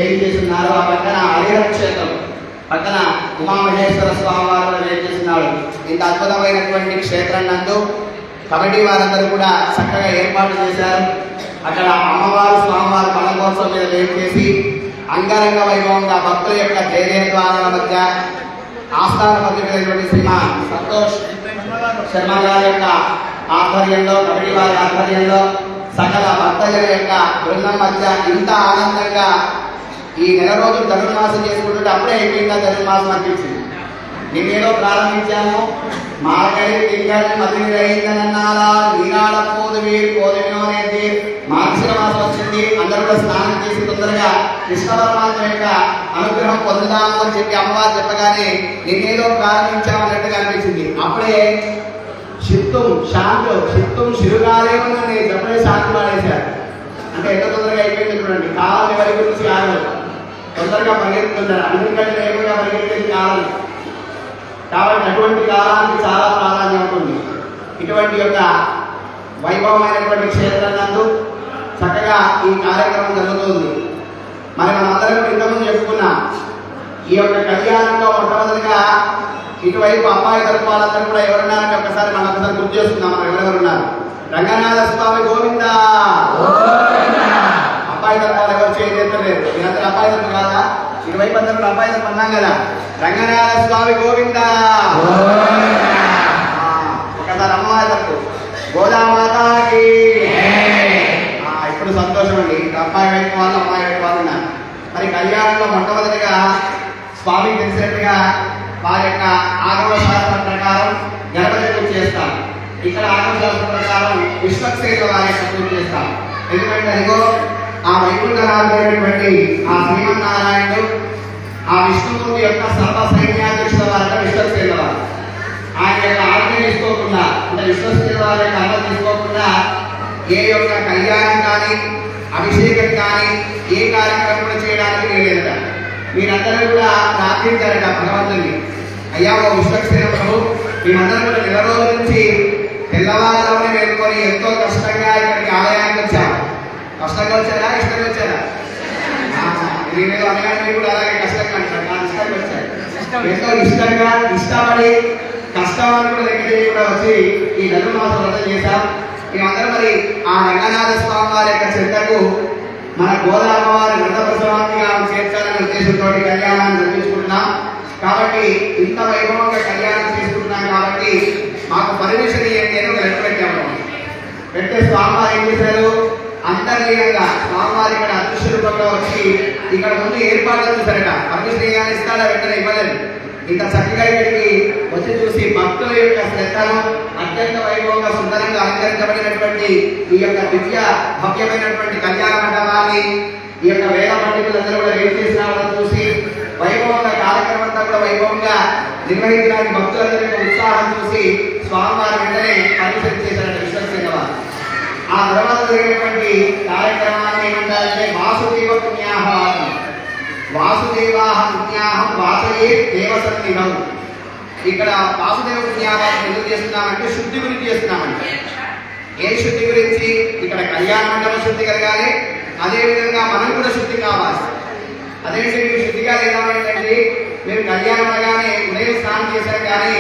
ఏం చేస్తున్నారు. ఆ పక్కన హరిహర క్షేత్రం పక్కన ఉమామహేశ్వర స్వామి వారు ఏం చేస్తున్నాడు. ఇంత అద్భుతమైనటువంటి క్షేత్రం నందు కమిటీ వారందరూ కూడా చక్కగా ఏర్పాటు చేశారు. అక్కడ అమ్మవారు స్వామివారి పలకోత్సవం మీద వేరు చేసి అంగరంగ వైభవంగా భక్తుల యొక్క జయజయద్వారాల మధ్య ఆస్థాన పత్రికైనటువంటి శ్రీమాన్ సంతోష్ శర్మ గారి యొక్క ఆధ్వర్యంలో కమిటీ వారి ఆధ్వర్యంలో సకల భక్తుల యొక్క బృందం మధ్య ఇంత ఆనందంగా ఈ నెల రోజులు ధనుర్మాసం చేసుకుంటుంటే అప్పుడే అయిపోయిందా ధనుర్మాసం అనిపించింది. నిన్నేదో ప్రారంభించాము మార్గడి తింగళి మదిని రహిందనన్నాలా నీరాడ పోదు వీరు పోదువినో అనేది మార్గశిర మాసం వచ్చింది. అందరూ కూడా స్నానం చేసి తొందరగా కృష్ణ పరమాత్మ యొక్క అనుగ్రహం పొందుదాము అని చెప్పి అమ్మవారు చెప్పగానే నిన్నేదో ప్రారంభించాము అన్నట్టుగా అనిపించింది. అప్పుడే చిత్తం శిరుగాలేమని చెప్పడే శాంతి పాడేశారు. అంటే ఎంత తొందరగా అయిపోయింది చూడండి. కాలం ఎవరి గురించి కాదు, తొందరగా పరిగెత్తుతున్నారు. అందరికంటే వేగంగా పరిగెత్తేది కాలం కాబట్టి అటువంటి కాలానికి చాలా ప్రాధాన్యం ఉంటుంది. ఇటువంటి యొక్క వైభవమైనటువంటి క్షేత్రం నందు చక్కగా ఈ కార్యక్రమం జరుగుతుంది. మరి మనందరం ఇంతకుముందు చెప్పుకున్నాం. ఈ యొక్క కళ్యాణంలో మొట్టమొదటిగా ఇటువైపు అబ్బాయి తరపు వాళ్ళందరూ కూడా ఎవరున్నారంటే ఒకసారి మనం ఒకసారి గుర్తు చేసుకుందాం. మనం ఎవరెవరున్నారు? రంగనాథ స్వామి గోవింద. అబ్బాయి తరపు వాళ్ళు ఎవరు చేయలేదు. మీరందరూ అబ్బాయి తరపు కాదా? ఇటువైపు అందరూ అబ్బాయి తరపు అన్నాం కదా. రంగనాథ స్వామి గోవింద. ఒకసారి అమ్మవారి తరపు గోదామాతాకి. ఇప్పుడు సంతోషం అండి. అబ్బాయి వైపు వాళ్ళు అమ్మాయి వైపు వాళ్ళు ఉన్నారు. మరి కళ్యాణంలో మొట్టమొదటిగా స్వామి తెలిసినట్టుగా వారి యొక్క ఆగమ శాస్త్రం ప్రకారం గణపతి పూజ చేస్తాం. ఇక్కడ ఆగమ శాస్త్రం ప్రకారం విశ్వక్సేన వారి యొక్క పూజ చేస్తాం. ఎందుకంటే అదిగో ఆ వైకుంఠనాథుడైనటువంటి ఆ శ్రీమన్నారాయణుడు ఆ విష్ణుమూర్తి యొక్క సర్వ సైన్యాధ్యక్షుల వారంటే విశ్వక్సేన వారు ఆయన యొక్క ఆజ్ఞ తీసుకోకుండా అంటే విశ్వక్సేన వారి యొక్క అన్న తీసుకోకుండా ఏ యొక్క కళ్యాణం కానీ అభిషేకం కానీ ఏ కార్యక్రమం కూడా చేయడానికి వీలేదట. మీరందరూ కూడా ప్రార్థించారట భగవంతుని. అయ్యా ఓ విశ్వక్సేన ప్రభు, మేమందరం కూడా నెల రోజుల నుంచి తెల్లవారులోనే మేల్కొని ఎంతో కష్టంగా ఇక్కడికి ఆలయానికి వచ్చాము. కష్టంగా వచ్చారా ఇష్టంగా వచ్చారా? నేను అనగానే కూడా అలాగే కష్టంగా అంటారు. నా ఇష్టంగా వచ్చారు. ఎంతో ఇష్టంగా ఇష్టపడి కష్టాన్ని కూడా దగ్గర కూడా వచ్చి ఈ ధనుర్మాసం వ్రతం చేశాం. మేమందరం మరి ఆ రంగనాథ స్వామి వారి యొక్క చెంతకు మన గోదావరి వ్రత ప్రసవాన్ని చేర్చాలనే ఉద్దేశంతో కళ్యాణాన్ని జరిపించుకుంటున్నాం. కాబట్టి ఇంత వైభవంగా కళ్యాణం చేసుకుంటున్నాం కాబట్టి మాకు పర్మిషన్ ఇవ్వండి అని ఒక లెటర్ పెట్టాము. పెడితే స్వామివారు ఏం చేశారు? అంతర్లీనంగా స్వామివారి ఇక్కడ అదృశ్య రూపంలో వచ్చి ఇక్కడ ముందు ఏర్పాట్లు చూసారట. పర్మిషన్ ఇవ్వాలని ఇస్తాడా? వెంటనే ఇవ్వలేదు. ఇంత చక్కగా ఇక్కడికి వచ్చి చూసి భక్తుల యొక్క శ్రద్ధను అత్యంత వైభవంగా సుందరంగా అలంకరించబడినటువంటి ఈ యొక్క దివ్య భవ్యమైనటువంటి కళ్యాణ మండపాన్ని ఈ యొక్క వేద పండితులందరూ కూడా ఏం చేసిన వాళ్ళని చూసి వైభవంగా కార్యక్రమం అంతా కూడా వైభవంగా నిర్వహించడానికి భక్తులందరి యొక్క ఉత్సాహం చూసి స్వామివారి వెంటనే పర్మిషన్ చేశారంటే విశ్వక్సేన వారు. ఆ తర్వాత జరిగినటువంటి కార్యక్రమాన్ని ఏమంటారంటే వాసుదేవ పుణ్యాహవాసం. వాసుదేవాహ పుణ్యాహం వాసయే దేవసన్నిధం. ఇక్కడ వాసుదేవ పుణ్యాహవాసం ఎందుకు చేస్తున్నామంటే శుద్ధి గురించి చేస్తున్నామంటే ఏ శుద్ధి గురించి? ఇక్కడ కళ్యాణ మండపం శుద్ధి కలగాలి, అదేవిధంగా మనం కూడా శుద్ధి కావాలి. అదేంటి శుద్ధిగా లేదామంటే మీరు కళ్యాణం అనగానే ఉదయం స్నానం చేశారు కానీ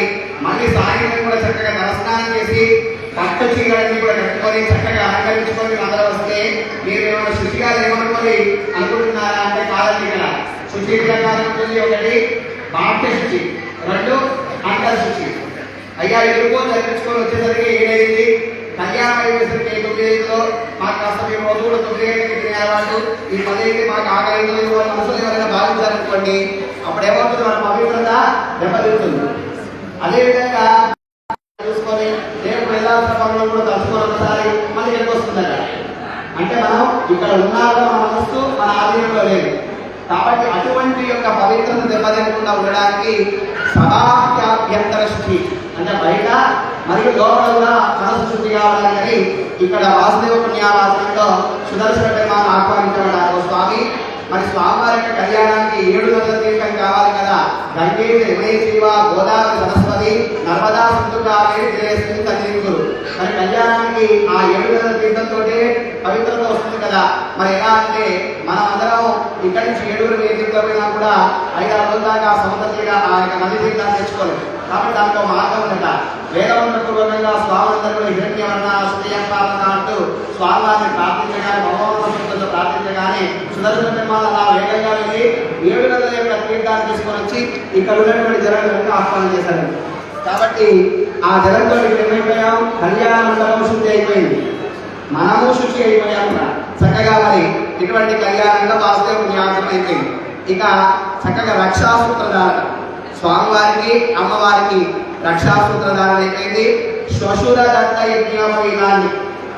మళ్ళీ సాయంత్రం కూడా చక్కగా తలస్నానం చేసి పట్టు చీరలన్నీ కూడా కట్టుకొని చక్కగా అలంకరించుకొని అందరూ వస్తే మీరు ఏమైనా శుచిగా ఏమనుకొని అనుకుంటున్నారా అంటే కాదండి. ఇక్కడ శుచి ప్రకారం ఉంటుంది. ఒకటి బాహ్య శుచి, రెండు అంతర్ శుచి. అయ్యా ఎదురుకో జరిపించుకొని వచ్చేసరికి ఏడైంది, కళ్యాణం అయ్యేసరికి 9 మాకు కాస్త మేము రోజు కూడా 9 తినే అలవాటు, ఈ 10 మాకు ఆకలి వాళ్ళ మనసులో ఎవరైనా భావించాలనుకోండి, అప్పుడు ఏమవుతుంది, మన పవిత్రత దెబ్బతింటుంది. అదేవిధంగా చూసుకొని రేపు వెళ్ళాల్సిన పనులు కూడా తలుచుకొని ఒకసారి మళ్ళీ ఎక్కడికి వస్తుందట. అంటే మనం ఇక్కడ ఉన్నాక మన మనస్సు మన ఆధీనంలో లేదు. కాబట్టి అటువంటి యొక్క పవిత్రత దెబ్బతినకుండా ఉండడానికి సభాభ్యంతర శుద్ధి అంటే బయట మరియు లోపల మనసు శుద్ధి కావాలని ఇక్కడ వాసుదేవ పుణ్యావాసనంలో సుదర్శన పెరుమాను ఆహ్వానించబడ్డారు. స్వామి మరి స్వామివారి యొక్క కళ్యాణానికి 7 నదుల తీర్థం కావాలి కదా. గంగే యమునే శివ గోదావరి సరస్వతి నర్మదా సింధు తల్లింగులు. మరి కళ్యాణానికి ఆ 7 నదుల తీర్థంతో పవిత్రత వస్తుంది కదా. మరి ఎలా అంటే మనం అందరం ఇక్కడి నుంచి 7 ఏ తీర్థం పోయినా కూడా 5-6 రోజుల దాకా సముద్రంగా ఆ యొక్క నది తీర్థాన్ని తెచ్చుకోలేదు. కాబట్టి దాంట్లో మార్గం ఉందట. వేదవంతపూర్వకంగా స్వామందరూ హిరణ్యవర్ణ శ్రీయంపాలన అంటూ స్వామివారిని ప్రార్థించగానే భగవంతులతో ప్రార్థించగానే సుదర్శన పెరుమాళ్ అలా వేగంగా వెళ్ళి 7 నదుల యొక్క తీర్థాన్ని తీసుకొని వచ్చి ఇక్కడ ఉన్నటువంటి జనాలను ఆహ్వానం చేశారు. కాబట్టి ఆ జనంతో ఏమైపోయాం, కళ్యాణ మండపం శుద్ధి అయిపోయింది, మనము శుచి అయిపోయాం. చక్కగా మరి ఇటువంటి కళ్యాణంలో వాసుదేవ జ్ఞాపకం అయిపోయింది. ఇక చక్కగా రక్షాసూత్రధారణ స్వామివారికి అమ్మవారికి రక్షాసూత్రధారణ అయిపోయింది. శ్వశుర దత్త యజ్ఞోపవీతాన్ని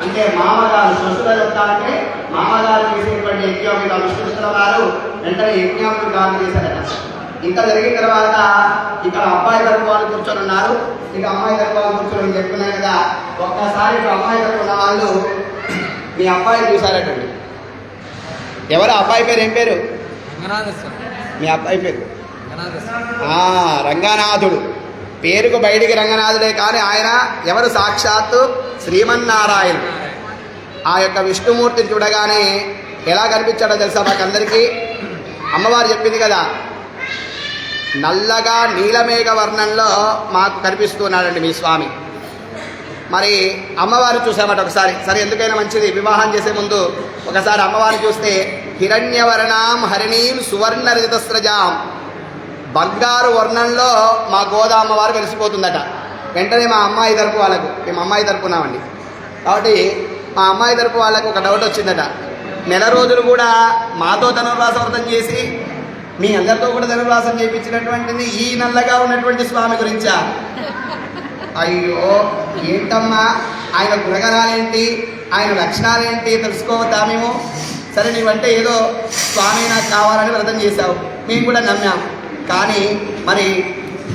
అంటే మామగారు, శ్వశుర దత్త అంటే మామగారు చేసేటువంటి యజ్ఞోపవీత విష్ణుకృష్ణ వారు వెంటనే యజ్ఞోపవీతాన్ని చేశారట. ఇంకా జరిగిన తర్వాత ఇక్కడ అబ్బాయి తరపు వాళ్ళు కూర్చొని ఉన్నారు. ఇక అమ్మాయి తరపు వాళ్ళు కూర్చొని చెప్తున్నాయి కదా. ఒక్కసారి ఇక అమ్మాయి తరపు ఉన్న వాళ్ళు మీ అబ్బాయి చూసారటండి. ఎవరు అబ్బాయి పేరు? ఏం పేరు? మీ అబ్బాయి పేరు రంగనాథుడు. పేరుకు బయటికి రంగనాథుడే కానీ ఆయన ఎవరు? సాక్షాత్తు శ్రీమన్నారాయణ. ఆ యొక్క విష్ణుమూర్తిని చూడగానే ఎలా కనిపించాడో తెలుసా మాకందరికీ? అమ్మవారు చెప్పింది కదా, నల్లగా నీలమేఘ వర్ణంలో మాకు కనిపిస్తున్నాడండి మీ స్వామి. మరి అమ్మవారు చూసామట ఒకసారి. సరే, ఎందుకైనా మంచిది, వివాహం చేసే ముందు ఒకసారి అమ్మవారిని చూస్తే హిరణ్యవర్ణాం హరిణీం సువర్ణ రజతస్రజాం, బంగారు వర్ణంలో మా గోదా అమ్మవారు వెలిసిపోతుందట. వెంటనే మా అమ్మాయి తరపు వాళ్ళకు, మేము అమ్మాయి తరపున్నామండి కాబట్టి మా అమ్మాయి తరపు వాళ్ళకు ఒక డౌట్ వచ్చిందట. నెల రోజులు కూడా మాతో ధనుర్వాస వ్రతం చేసి మీ అందరితో కూడా ధనుర్వాసం చేయించినటువంటిది ఈ నల్లగా ఉన్నటువంటి స్వామి గురించా? అయ్యో ఏంటమ్మా, ఆయన గుణగణాలేంటి, ఆయన లక్షణాలేంటి తెలుసుకోవద్దా మేము? సరే, నీవంటే ఏదో స్వామి నాకు కావాలని వ్రతం చేశావు, మేము కూడా నమ్మాం. కానీ మరి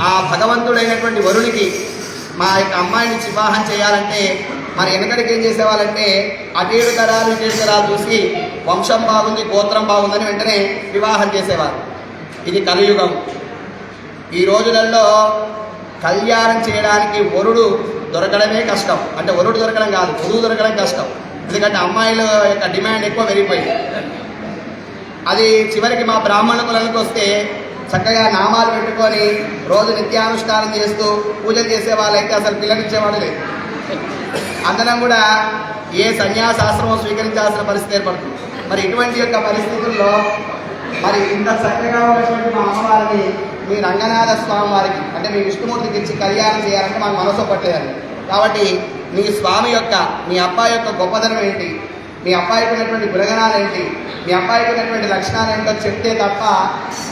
ఆ భగవంతుడైనటువంటి వరుడికి మా యొక్క అమ్మాయిని వివాహం చేయాలంటే మరి వెనకడికి ఏం చేసేవాళ్ళంటే అటేడు తరాలు ఇటేడు తరాలు చూసి వంశం బాగుంది, గోత్రం బాగుందని వెంటనే వివాహం చేసేవారు. ఇది కలియుగం. ఈ రోజులలో కళ్యాణం చేయడానికి వరుడు దొరకడమే కష్టం. అంటే వరుడు దొరకడం కాదు, వధువు దొరకడం కష్టం. ఎందుకంటే అమ్మాయిల యొక్క డిమాండ్ ఎక్కువ పెరిగిపోయింది. అది చివరికి మా బ్రాహ్మణ కులానికి వస్తే చక్కగా నామాలు పెట్టుకొని రోజు నిత్యానుష్ఠానం చేస్తూ పూజలు చేసే వాళ్ళైతే అసలు పిల్లనిచ్చేవాడు లేదు. అందరం కూడా ఏ సన్యాసాశ్రమం స్వీకరించాల్సిన పరిస్థితి ఏర్పడుతుంది. మరి ఇటువంటి యొక్క పరిస్థితుల్లో మరి ఇంత చక్కగా ఉన్నటువంటి మా అమ్మవారిని మీ రంగనాథ స్వామి వారికి అంటే మీ విష్ణుమూర్తికి ఇచ్చి కళ్యాణం చేయాలంటే మాకు మనసు పట్టేయాలి. కాబట్టి మీ స్వామి యొక్క, మీ అబ్బాయి యొక్క గొప్పదనం ఏంటి, మీ అబ్బాయికి ఉన్నటువంటి గుణగణాలు ఏంటి, మీ అబ్బాయికి ఉన్నటువంటి లక్షణాలు ఏంటో చెప్తే తప్ప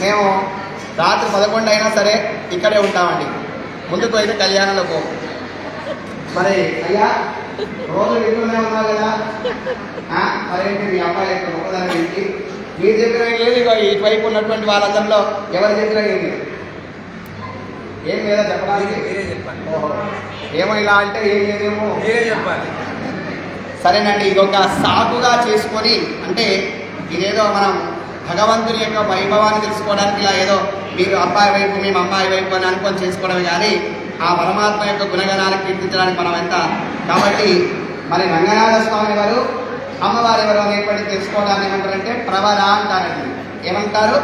మేము రాత్రి 11 అయినా సరే ఇక్కడే ఉంటామండి. ముందుకు అయితే కళ్యాణంలో పో. మరి అయ్యా రోజు ఇంట్లోనే ఉన్నావు కదా, మరేంటి మీ అబ్బాయి యొక్క గొప్పదనం ఏంటి? మీరు చెప్పిన లేదు, ఇటువైపు ఉన్నటువంటి వాళ్ళందరిలో ఎవరు చెప్పినా ఏంటి ఏం లేదా చెప్పడానికి? ఏమో ఇలా అంటే ఏం లేదేమో చెప్పాలి. సరేనండి, ఇది ఒక సాకుగా చేసుకొని అంటే ఇదేదో మనం భగవంతుని యొక్క వైభవాన్ని తెలుసుకోవడానికి ఇలా ఏదో మీరు అబ్బాయి వైపు మేము అమ్మాయి వైపు అని అనుకొని చేసుకోవడమే కానీ ఆ పరమాత్మ యొక్క గుణగణాన్ని కీర్తించడానికి మనం ఎంత. కాబట్టి మరి రంగనాథ స్వామి ఎవరు, అమ్మవారు ఎవరు అనేటువంటి తెలుసుకోవడానికి ఏమంటారంటే ప్రవర అంటారండి. ఏమంటారు?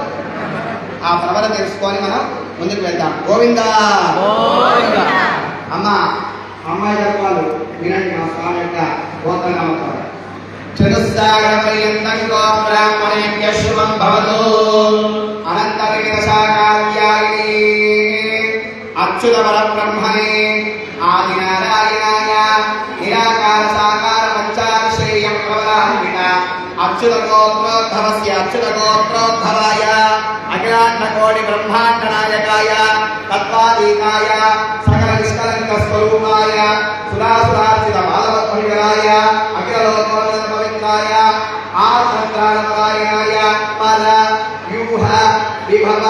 ఆ ప్రబల తెలుసుకొని మనం ముందుకు వెళ్దాం. గోవిందా అమ్మ అమ్మాయి గారు వాళ్ళు వినండి మా స్వామి యొక్క గోత్రనామం. చతుస్సాగరపర్యంతం గోబ్రాహ్మణేభ్య శుభం భవతు. అనంతవిఘ్నశాకార్యాయే అచ్యుత పరబ్రహ్మణే ఆదినారాయణాయ నిరాకార సాకార పంచార శ్రేయం ప్రవరాన్విత అచ్యుత గోత్రోద్భవస్య అచ్యుత గోత్రోద్భవాయ అఖిలాండ కోటి బ్రహ్మాండ నాయకాయ తత్వాదీకాయ సకల నిష్కలంక స్వరూపాయ సురాసురార్చిత మాధవత్వరాయ అఖిల లోకోత్తర పవిత్రాయ ఆత్మత్రాణపరాయణాయ పద వ్యూహ విభవ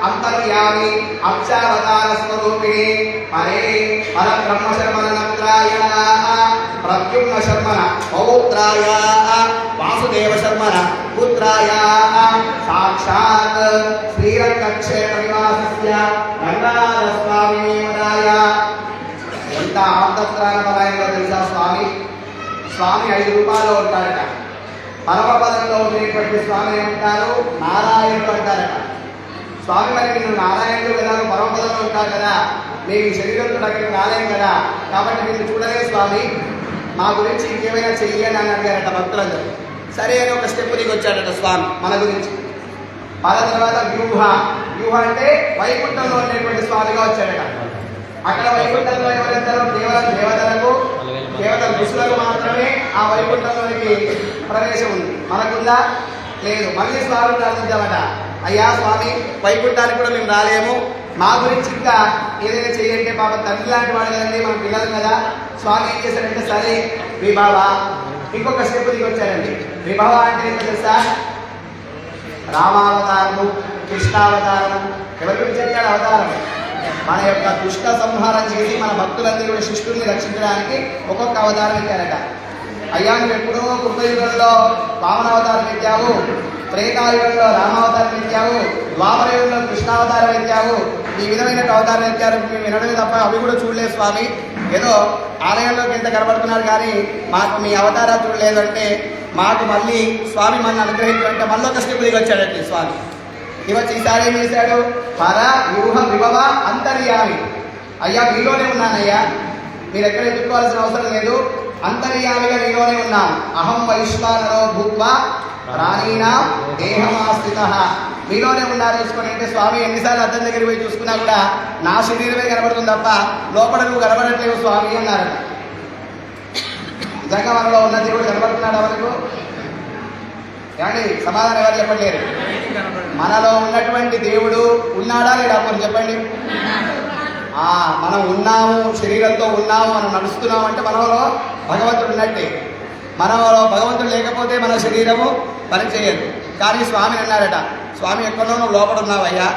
అంతర్యామి అక్షావతార స్వరూపిణి పరే పరబ్రహ్మ శర్మణ నత్రాయ ప్రద్యుమ్న శర్మణ పౌత్రాయ వాసుదేవ శర్మణ పుత్రాయ సాక్షాత్ శ్రీరంగక్షేత్ర నివాసస్య రంగనాథ స్వామి వదాయ. ఎంత ఆంతఃప్రాణపరాయణలో తెలుసా స్వామి? స్వామి 5 రూపాయలు ఉంటారట. పరమపదంలో ఉండేటువంటి స్వామి ఏమంటారు? నారాయణుడు అంటారట. స్వామి మరి మీరు నారాయణుడు కదా, పరమపదంలో ఉంటారు కదా, మీకు శరీరంతో అక్కడికి రాలేం కదా, కాబట్టి మీరు చూడలే స్వామి, మా గురించి ఇంకేమైనా చెయ్యని అని అడిగారట భక్తులందరూ. సరే అని ఒక స్టెప్ దిగి వచ్చాడట స్వామి మన గురించి. వాళ్ళ తర్వాత వ్యూహ. వ్యూహ అంటే వైకుంఠంలో ఉండేటువంటి స్వామిగా వచ్చాడట. అక్కడ వైకుంఠంలో ఎవరెందరో దేవతలకు దేవతల ఋషులకు మాత్రమే ఆ వైకుంఠంలోనికి ప్రవేశం ఉంది. మనకుందా? లేదు. మళ్ళీ స్వామి ప్రార్థించామట, అయ్యా స్వామి వైకుంఠానికి కూడా మేము రాలేము, మా గురించి ఇంకా ఏదైనా చేయంటే, పాప తండ్రి లాంటి వాడు కదండి, మన పిల్లలు కదా. స్వామి ఏం చేశారంటే, సరే విభవ. ఇంకొక స్టెప్ దిగి వచ్చారండి. విభవ అంటే ఏంటో తెలుసా? రామావతారము, కృష్ణావతారము. ఎవరి గురించి చెప్పాడు? అవతారం. మన యొక్క దుష్ట సంహారం చేసి మన భక్తులందరూ కూడా శిష్టుల్ని రక్షించడానికి ఒక్కొక్క అవతారం ఎత్తారట. అయ్యా నువ్వు ఎప్పుడో కృతయుగంలో వామనావతారం ఎత్తావు, త్రేతాయుగంలో రామావతారం ఎత్తావు, ద్వాపర యుగంలో కృష్ణావతారం ఎత్తావు, ఈ విధమైన అవతారం ఎత్తారు, మేము వినడమే తప్ప అవి కూడా చూడలేదు స్వామి. ఏదో ఆలయంలోకి ఎంత కనబడుతున్నారు కానీ మాకు మీ అవతారాలు చూడలేదు అంటే, మాకు మళ్ళీ స్వామి మన అనుగ్రహించాలంటే మళ్ళీ ఒక స్టెప్ దిగి వచ్చాడండి స్వామి. ఇవచ్చి ఈసారి ఏం చేశాడు? పర వ్యూహ విభవ అంతర్యామి. అయ్యా మీలోనే ఉన్నానయ్యా, మీరు ఎక్కడ ఎత్తుకోవాల్సిన అవసరం లేదు, అంతర్యామిగా మీలోనే ఉన్నాను. అహం వైశ్వానరో భూత్వా ప్రాణీనా దేహమాశ్రిత. మీలోనే ఉన్నారు చూసుకొని అంటే స్వామి ఎన్నిసార్లు అద్దం దగ్గర పోయి చూసుకున్నా కూడా నా శరీరమే కనబడుతుంది తప్ప లోపల నువ్వు కనబడట్లేవు స్వామి అన్నారు. నిజంగా మనలో ఉన్న దేవుడు కనబడుతున్నాడు మనకు? ఏమండి సమాధానం ఎవరు చెప్పట్లేరు. మనలో ఉన్నటువంటి దేవుడు ఉన్నాడా లేడా? కొన్ని చెప్పండి. మనం ఉన్నాము, శరీరంతో ఉన్నాము, మనం నడుస్తున్నాము అంటే మనలో భగవంతుడు ఉన్నట్టే. మనలో భగవంతుడు లేకపోతే మన శరీరము పనిచేయదు. కానీ స్వామి అన్నాడట, స్వామి ఎక్కడో నువ్వు లోపల ఉన్నావయ్యా,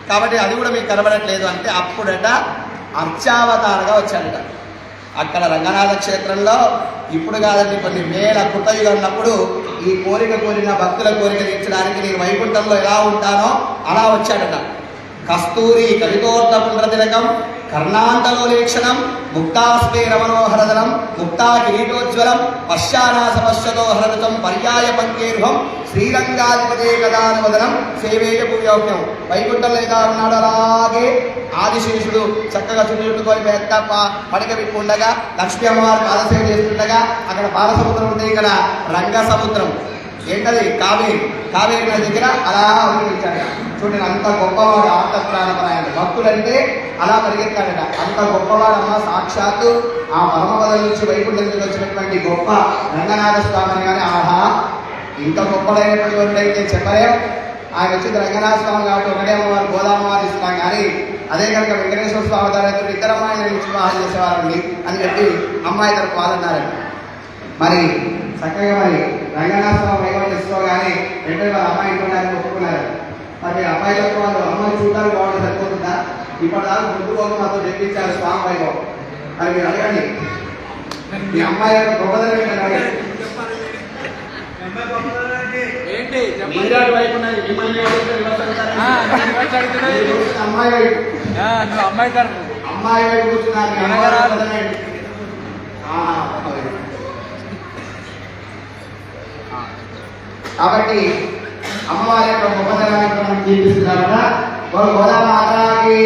కాబట్టి అది కూడా మీకు కనబడట్లేదు అంటే అప్పుడట అర్చావతారగా వచ్చాడట. అక్కడ రంగనాథ క్షేత్రంలో ఇప్పుడు కాదండి, కొన్ని వేల కృతయుగం ఉన్నప్పుడు ఈ కోరిన భక్తుల కోరిక తీర్చడానికి నేను వైకుంఠంలో ఎలా ఉంటానో అలా వచ్చాడట. కస్తూరి కవితోర్ధ పుండ్రతిలకం కర్ణాంతలోలేక్షణం ముక్తాస్మే రమణోహరదనం ముక్తా కిరీటోజ్వలం పశ్చానాసపశ్చతో హరదం పర్యాయ పంకేర్హం శ్రీరంగాధిపతే కదానువదనం సేవేయ పువ్యోగ్యం. వైకుంఠంలో ఎలా ఉన్నాడు అలాగే ఆదిశేషుడు చక్కగా చుట్టుకొని పెద్ద పడక విప్పు ఉండగా, లక్ష్మీ అమ్మవారు పాదసేవ చేస్తుండగా అక్కడ బాలసముద్రం ఉంది, ఇక్కడ రంగ సముద్రం ఏంటది కావేరి నది దగ్గర అలా అవతరించాడట. చూడండి అంత గొప్పవాడు ఆంతఃప్రాణపరాయణుడు. భక్తులంటే అలా పరిగెత్తాడట. అంత గొప్పవాడమ్మ సాక్షాత్తు ఆ పరమపదం నుంచి వైకుంఠం నుంచి వచ్చినటువంటి గొప్ప రంగనాథ స్వామిని. కానీ ఆహా ఇంత గొప్పదైనటువంటి అయితే చెప్పలేం. ఆయన వచ్చింది రంగనాథ స్వామి కాబట్టి ఒకటే అమ్మవారు గోదామ్మవారు ఇస్తున్నాం, కానీ అదే కనుక వెంకటేశ్వర స్వామి తరగతి ఇద్దరు అమ్మాయిని నుంచి వివాహం చేసేవారండి అని చెప్పి అమ్మాయి తరపు వాదన్నారండి. మరి చక్కగా మరి రంగనాథ స్వామి వైభవం తీసుకోగానే వెంటనే వాళ్ళ అమ్మాయి ఇంకోడానికి ఒప్పుకున్నారు. మరి అమ్మాయిలకు వాళ్ళు అమ్మాయి చూడడానికి బాగుంటుంది సరిపోతుందా? ఇప్పటిదాకా ముందు కోసం మాతో తెప్పించారు స్వామి వైభవం. మరి మీరు అడగండి మీ అమ్మాయి యొక్క గొప్పదనం ఏంటంటే అమ్మాయి వైపు కూర్చున్నారు. కాబట్టి అమ్మవారి యొక్క గొప్పతనాన్ని మనం కీర్తిస్తున్నారు కదా. గోదామాతాకి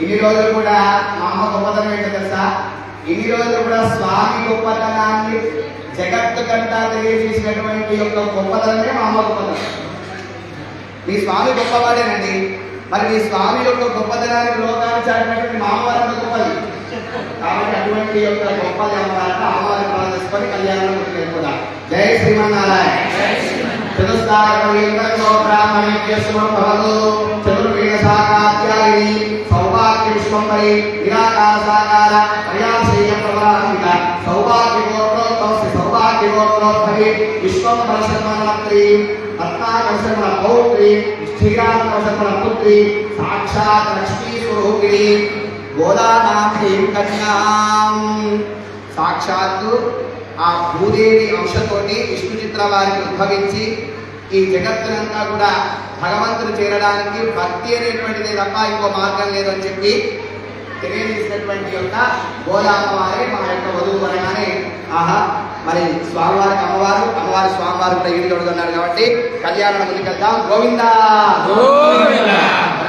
ఇన్ని రోజులు కూడా మా అమ్మ గొప్పతనం ఏంటో తెలుసా? ఇన్ని రోజులు కూడా స్వామి గొప్పతనాన్ని జగత్తు కంటా తెలియజేసినటువంటి యొక్క గొప్పతనమే మా అమ్మ గొప్పతనం. మీ స్వామి గొప్పవాడేనండి, మరి మీ స్వామి యొక్క గొప్పతనాన్ని లోకాన్ని చాటినటువంటి మా అమ్మవారి గొప్పది. కాబట్టి అటువంటి యొక్క గొప్పది అమ్మవారిని అమ్మవారి ప్రార్థించుకొని కళ్యాణం కూడా. జై శ్రీమన్నారాయణ. చతుర్వేదశాఖాధ్యాయిని సౌభాగ్య విశ్వంపరి నిరాకాశాకార ప్రయాసేయ ప్రవరాన్విత సౌభాగ్యగోత్రోద్భవ సౌభాగ్యగోత్రోద్భవి విశ్వంపరశర్మణత్రి రత్నాకర్షణ పౌత్రి శ్రీరామకర్షణ పుత్రి సాక్షాత్ లక్ష్మీ స్వరూపిణి గోదానాం కన్యాం. సాక్షాత్తు ఆ భూదేవి అంశతోటి విష్ణు చిత్ర వారికి ఉద్భవించి ఈ జగత్తునంతా కూడా భగవంతుడు చేరడానికి భక్తి అనేటువంటిది తప్ప ఇంకో మార్గం లేదని చెప్పి తెలియజేసినటువంటి యొక్క గోదామ్మవారే మా యొక్క వధువు అనగానే ఆహా మరి స్వామివారికి అమ్మవారి స్వామివారు కూడా ఈడు తొడుగుతున్నారు కాబట్టి కళ్యాణం ముందుకెళ్తాం. గోవిందా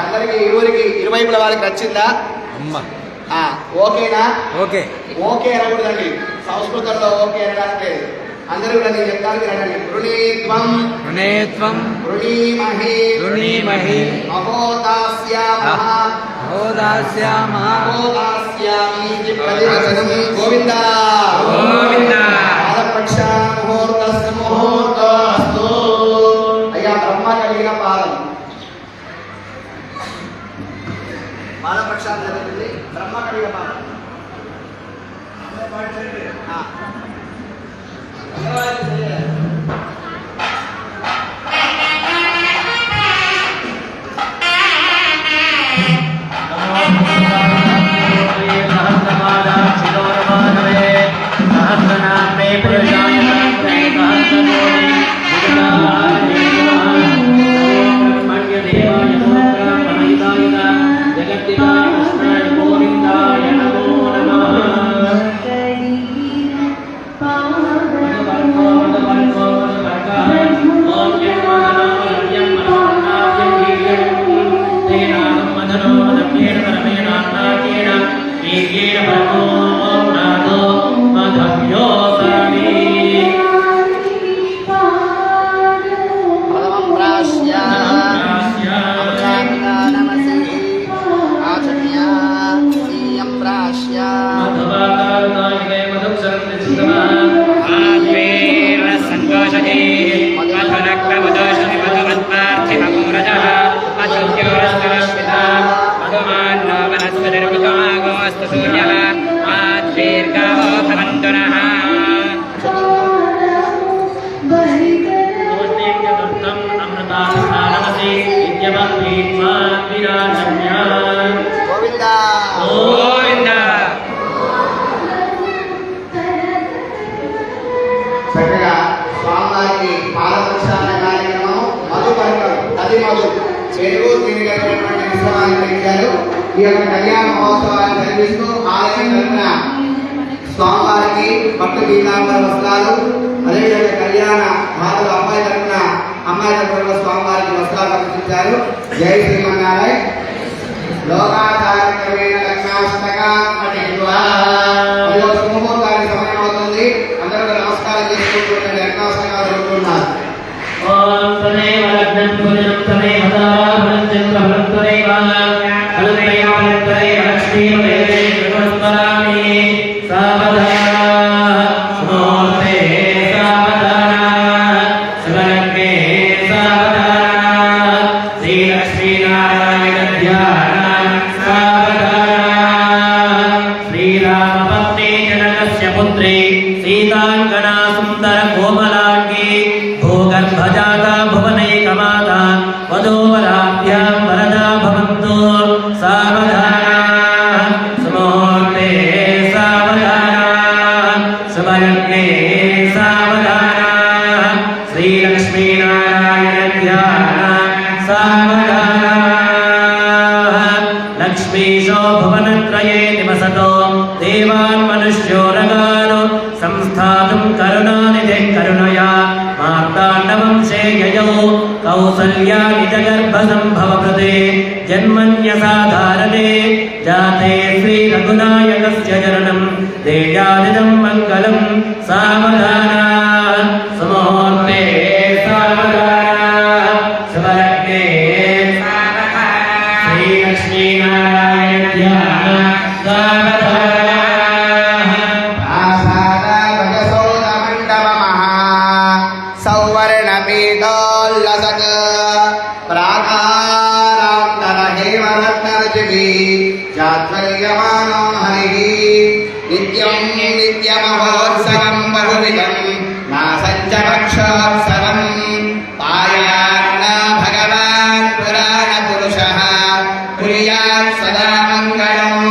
అందరికి ఇరువురికి ఇరువైపుల వాళ్ళకి నచ్చిందా? ఓకేనా? ఓకే అనకూడదండి, సంస్కృతంలో ఓకే అనడానికి లేదు. అందరూ కూడా నేను చెప్తాను వినండి. వృణీత్వం వృణీమహి మహోదాస్యామః ప్రతివచనం. గోవిందా పాదపక్షా ముహూర్తస్తు. అయ్యా బ్రహ్మ కలిగిన పాదపక్షాలు జరుగుతుంది. బ్రహ్మ కలిగిన పాదం చక్కగా స్వామివారికి పాదపక్షాల కార్యక్రమం మధుపర్కం నది మధు చెరువు తిరిగినటువంటి విశ్రామాన్ని పెంచారు. ఈ యొక్క కళ్యాణ మహోత్సవాన్ని జరిపిస్తూ ఆలయం తరఫున స్వామివారికి పట్టు పీతాంబర వస్త్రాలు, అదేవిధంగా కళ్యాణ భారత అబ్బాయి తరఫున అమ్మాయి తరఫున స్వామివారికి వస్త్రాలు సమర్పించారు. జై శ్రీమన్నారాయణ. లోకాచారక్రమేణ లగ్నాష్టగా ముహూర్తానికి సమయం అవుతుంది. అందరూ నమస్కారం చేసుకుంటున్న లగ్నాష్టకాలు జరుగుతున్నారు. पुत्री सीतांगना सुंदर कोमलांगी भूगर्भजाता भुवनैकमाता वधूवराभ्यां वरदा भवन्तु सावधाना सुमुहूर्ते सावधाना सुभयज्ञे सावधाना श्रीलक्ष्मीनारायण ध्यान सावधाना लक्ष्मीशो भुवनत्रये निवसतो देवान् मनुष्यो रगानो संस्थातुं करुणानिधे करुणया मार्ताण्ड पाण्डवंशे ययौ कौसल्या निजगर्भसम्भवप्रदे जन्मन्यसाधारणे जाते श्रीरघुनायकस्य चरणं देयादिदं मङ्गलं सावधाना समोर्ते सावधाना शुभलग्ने श्रीलक्ष्मीनारायण सावधाना सौवर्णपीतोल्लसत् प्राकारान्तरहेमरत्नरचिभिः जात्वल्यमानो हरिः नित्यं नित्यमहोत्सवं बहुविधं नासञ्च पक्षोत्सवं पायान्न भगवान् पुराणपुरुषः कुर्यात् सदा मङ्गलम्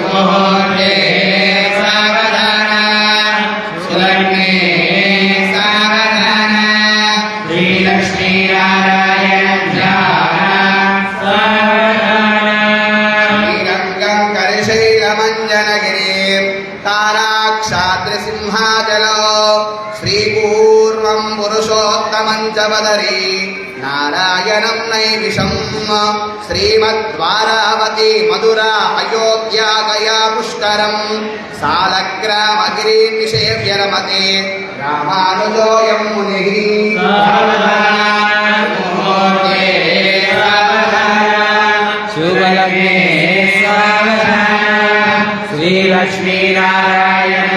मुहूर्ते सावधान सुलग्ने सावधान श्रीलक्ष्मीनारायण श्रीरङ्गं करिशैलमञ्जनगिरिं ताराक्षाद्रिसिंहाचलो श्रीपूर्वं पुरुषोत्तमं च वदरि नारायणं नैमिषं श्रीमद्वारावती मधुरा अयोध्या गया पुष्करं सालग्रामगिरिं निषेव्य रमते रामानुजोऽयं मुनिः शुभलग्ने श्रीलक्ष्मीनारायण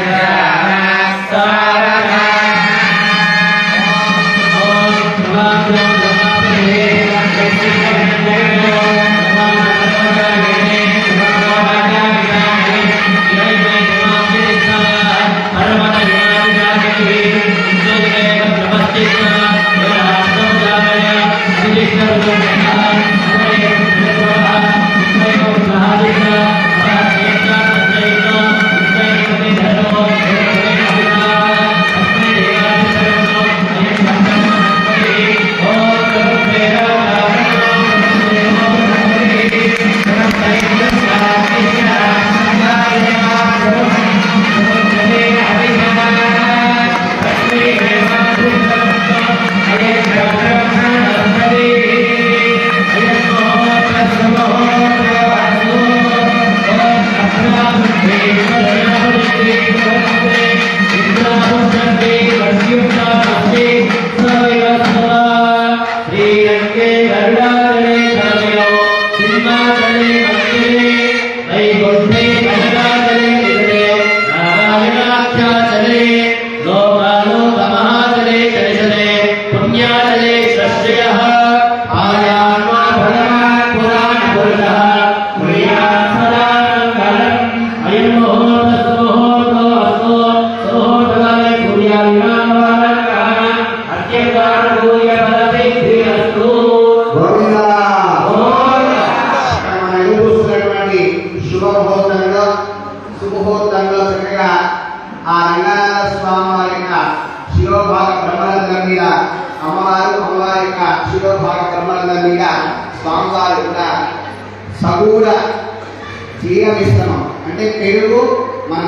శుభముహూర్తంలో చక్కగా ఆ రంగనాథ స్వామి వారి యొక్క శిరోభాగ బ్రహ్మరంధ్రం మీద అమ్మవారి యొక్క శిరోభాగ బ్రహ్మరంధ్రం మీద స్వామివారు కూడా సగూఢ జీవ మిశ్రమం అంటే పెరుగు మన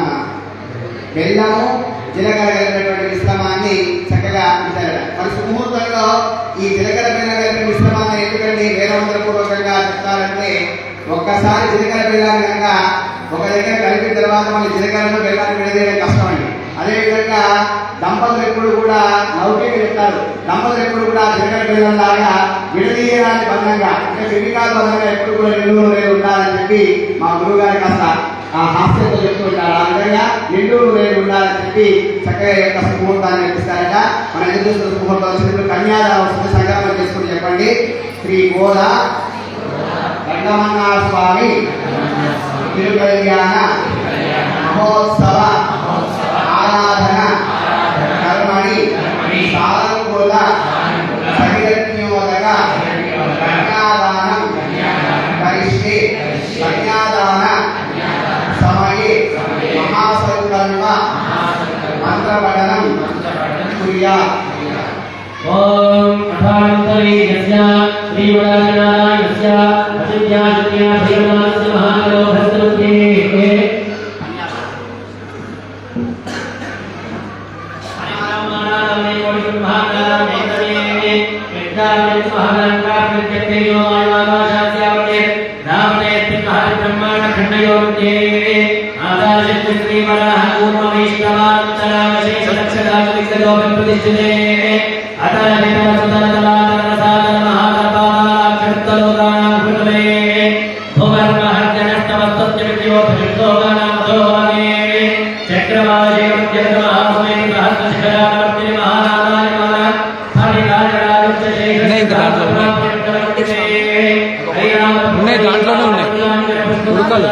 బెల్లము జీలకర్ర కలిపినటువంటి మిశ్రమాన్ని చక్కగా ఇచ్చారట. మరి సుముహూర్తంలో ఈ జీలకర్ర బెల్లం కలిపిన మిశ్రమాన్ని ఎందుకంటే వేదమంత్రపూర్వకంగా చెప్తారంటే ఒక్కసారి జీలకర్ర బెల్లాన్ని కనుక ఒక దగ్గర కలిపిన తర్వాత మళ్ళీ జీలకర్రను బెల్లాన్ని విడదీయడం కష్టం అండి. అదేవిధంగా దంపతులు ఎప్పుడు కూడా లౌకిక చెప్తారు, దంపతులు ఎప్పుడు కూడా జీలకర్ర బెల్లం లాగా విడదీయడానికి బంధంగా అంటే ఫెవికాల్ బంధంగా ఎప్పుడు కూడా నిండు లేదు ఉండాలని చెప్పి మా గురువు గారి కాస్త ఆ హాస్యంతో చెప్తుంటారు. ఆ విధంగా నిండు లేదు ఉండాలని చెప్పి చక్కగా యొక్క ముహూర్తాన్ని ఇప్పిస్తారట. మన ఎదురు చూస్తున్న ముహూర్తం వచ్చినప్పుడు కన్యాదానం వస్తుంది, సంగ్రామం చేసుకుని చెప్పండి. శ్రీ గోద రంగమన్నా స్వామి తిరుకల్యాణ మహోత్సవ ఆరాధన కర్మణి సానుకూల సహిరజ్ఞోదక కన్యాదానం కరిష్యే. కన్యాదాన సమయే మహాసంకల్ప మంత్రపఠనం కుర్యాత్. ఓం అథాంతరీయస్య శ్రీవరాజనారాయణస్య అతిథ్యాదిత్య భైరవస్య మహాలోభస్య योगे आदाशक्ति श्रीवराह कूर्मवैष्णवान्तरावशेषलक्षदाशविग्रहो प्रतिष्ठिते अतरवितरसुतरतलातरसादरमहाकपालाक्षरतलोकानां कृतवे भुवर्महर्जनस्तवस्तुत्यमित्योपनिर्दोगानामधोवाने चक्रवाशेवत्यर्गमहासमेति सहस्रशिखरावर्तिनि महानामाय नमः ఉన్నాయి దాంట్లోనే ఉన్నాయి ఉడకలు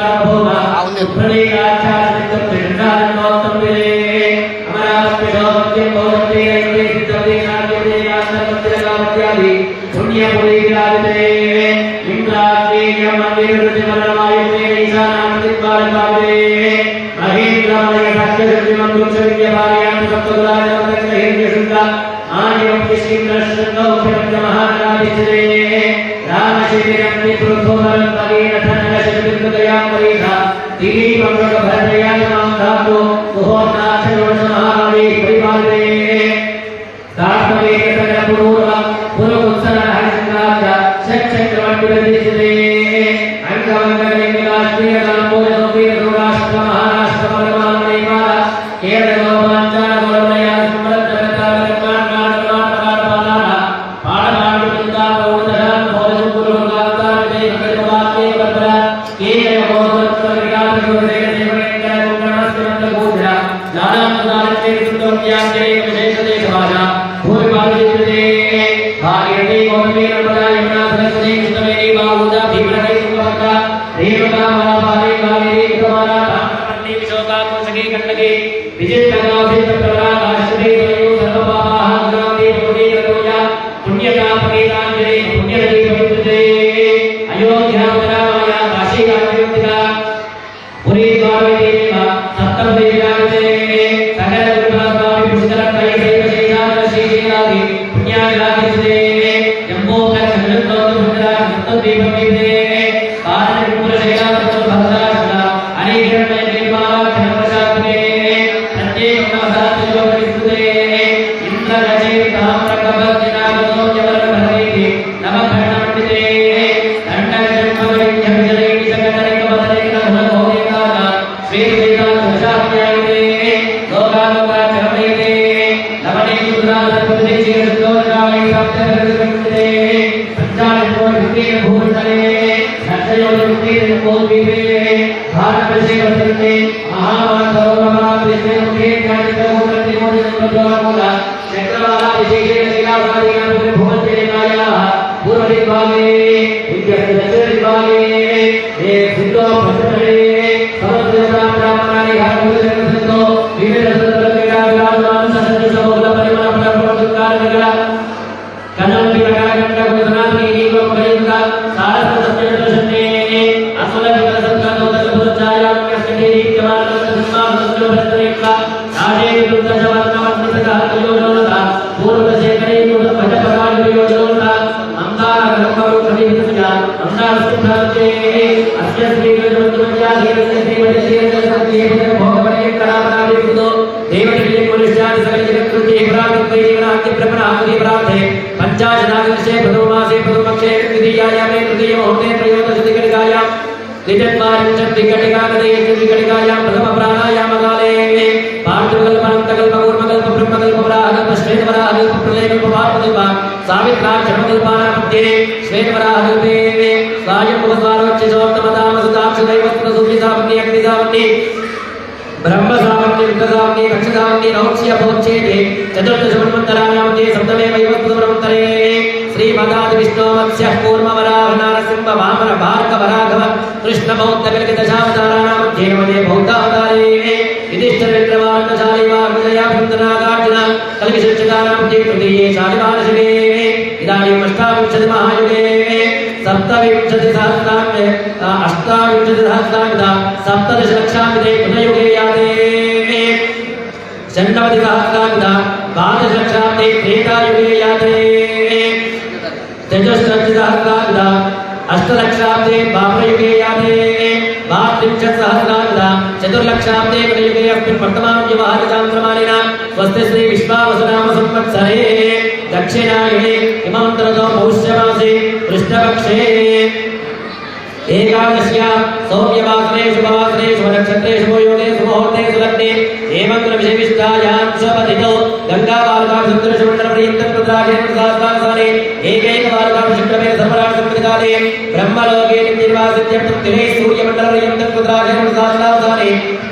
एकादश्या सौम्यवासने शुभवासने शुभनक्षत्रे शुभयोगे शुभमुहूर्ते सुलग्ने हेमन्तविषयविष्टायां शुभपतितो गङ्गाबालकां सुन्दरशुभमण्डलपर्यन्तं रुद्राक्षेण सहस्रांसाने एकैकबालकां शुक्रमेन सर्वराष्ट्रकाले ब्रह्मलोके नित्यनिवासित्यर्थं दिने सूर्यमण्डलपर्यन्तं रुद्राक्षेण सहस्रांसाने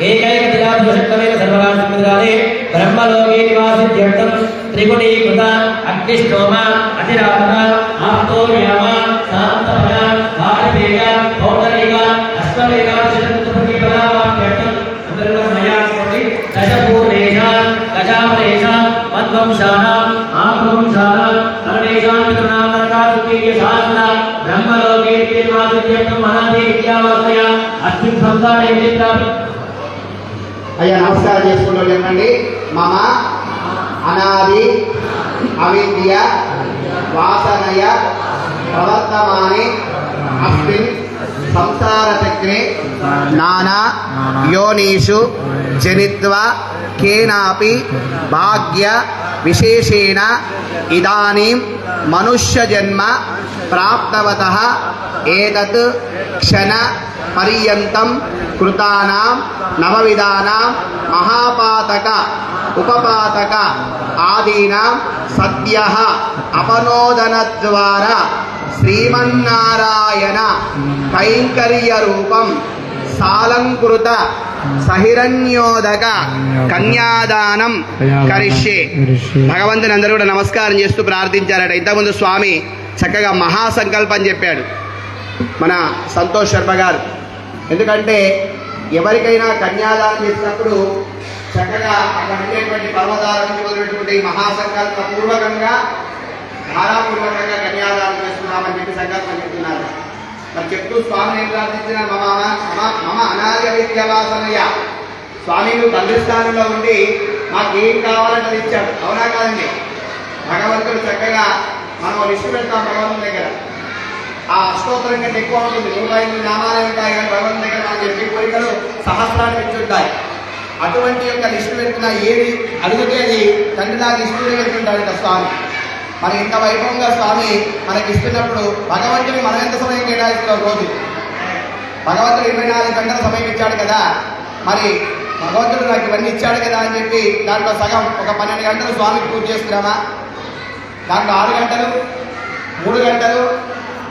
एकैकदिनात्मशुक्रमेन सर्वराष्ट्रकाले ब्रह्मलोके निवासित्यर्थं त्रिगुणीकृत अग्निष्टोम अतिरात्मा आप्तोर्याम शान्तपना भारवेग पौर्णिक अष्टमेकादशप्रतिपदावाप्यर्थं सुन्दरमया कोटि दशपूर्णेषां गजामरेषां मध्वंशानाम् आत्मवंशानां सर्वेषां पितॄणां नरकासुकीयशासना ब्रह्मलोके नित्यनिवासित्यर्थं महादेवी विद्यावासया अस्मिन् संसारे विद्यापि అయ్యా నమస్కారం చేసుకుంటూ చెప్పండి. మమ అనాది అవిద్య వాసనయ ప్రవర్తమానే అస్మిన్ సంసారచక్రే నానా యోనీషు జనిత్వా కేనాపి భాగ్య విశేషేణ ఇదానీం మనుష్యజన్మ ప్రాప్తవతః ఏతత్ క్షణ పర్యంతం కృతానాం నవవిధానాం మహాపాతక ఉపపాతక ఆదీనాం సద్యః అపనోదనద్వారా శ్రీమన్నారాయణ కైంకర్య రూపం సాలంకృత సహిరణ్యోదక కన్యాదానం కరిష్యే. భగవంతుని అందరూ కూడా నమస్కారం చేస్తూ ప్రార్థించారట. ఇంతకుముందు స్వామి చక్కగా మహాసంకల్పం చెప్పాడు మన సంతోష్ శర్మ గారు. ఎందుకంటే ఎవరికైనా కన్యాదానం చేసినప్పుడు చక్కగా అక్కడ ఉండేటువంటి పర్వతాల నుంచి మొదలైనటువంటి మహాసంకల్ప పూర్వకంగా ధారాపూర్వకంగా కన్యాదానం చేస్తున్నామని చెప్పి సంకల్పం చెప్తున్నారు. మరి చెప్తూ స్వామిని ప్రార్థించిన మమ అనాది విద్యావాసనయ్య స్వామి నువ్వు తండ్రి స్థానంలో ఉండి మాకు ఏం కావాలంటే అది ఇచ్చాడు. అవునా కాదండి? భగవంతుడు చక్కగా మనం లిస్టు పెడతాం భగవంతుని దగ్గర. ఆ అష్టోత్తరం కంటే ఎక్కువ ఉంటుంది. 108 నామాలు ఉంటాయి కానీ భగవంతుని దగ్గర మనం చెప్పే కోరికలు సహస్రాన్ని పెంచుంటాయి. అటువంటి యొక్క లిస్టు పెడుతున్న ఏది అడిగితే అది తండ్రి నాకు ఇస్తూనే వెళ్తుంటాడు స్వామి. మరి ఇంత వైభవంగా స్వామి మనకి ఇస్తున్నప్పుడు భగవంతుని మనం ఎంత సమయం కేటాయిస్తున్నాం రోజు? భగవంతుడు 24 గంటల సమయం ఇచ్చాడు కదా. మరి భగవంతుడు నాకు ఇవన్నీ ఇచ్చాడు కదా అని చెప్పి దాంట్లో సగం ఒక 12 గంటలు స్వామికి పూజ చేస్తున్నామా? దాంట్లో 6 గంటలు 3 గంటలు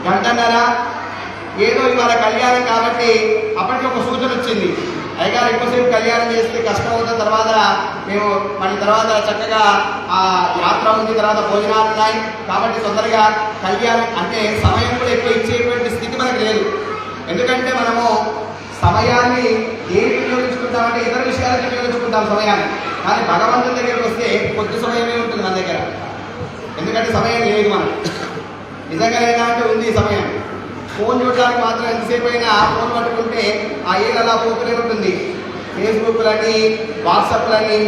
గంటన్నర ఏదో ఇవాళ కళ్యాణం కాబట్టి అప్పటికి ఒక సూచన వచ్చింది. అయ్యగారు ఎక్కువసేపు కళ్యాణం చేస్తే కష్టం అవుతుంది, తర్వాత మేము మళ్ళీ తర్వాత చక్కగా ఆ యాత్ర ఉంది, తర్వాత భోజనాలు ఉన్నాయి కాబట్టి తొందరగా కళ్యాణం అంటే సమయం కూడా ఎక్కువ ఇచ్చేటువంటి స్థితి మనకు లేదు. ఎందుకంటే మనము సమయాన్ని దేనికి వినియోగించుకుంటామంటే ఇతర విషయాలకు వినియోగించుకుంటాం సమయాన్ని. కానీ భగవంతుని దగ్గరికి వస్తే కొద్ది సమయమే ఉంటుంది మన దగ్గర. ఎందుకంటే సమయం లేదు మనకు. నిజంగా లేదా అంటే ఉంది సమయం. ఫోన్ చూడడానికి మాత్రం ఎంతసేపు అయినా ఫోన్ పట్టుకుంటే ఆ ఏడు అలా పోతూనే ఉంటుంది. ఫేస్బుక్లని, వాట్సాప్లని,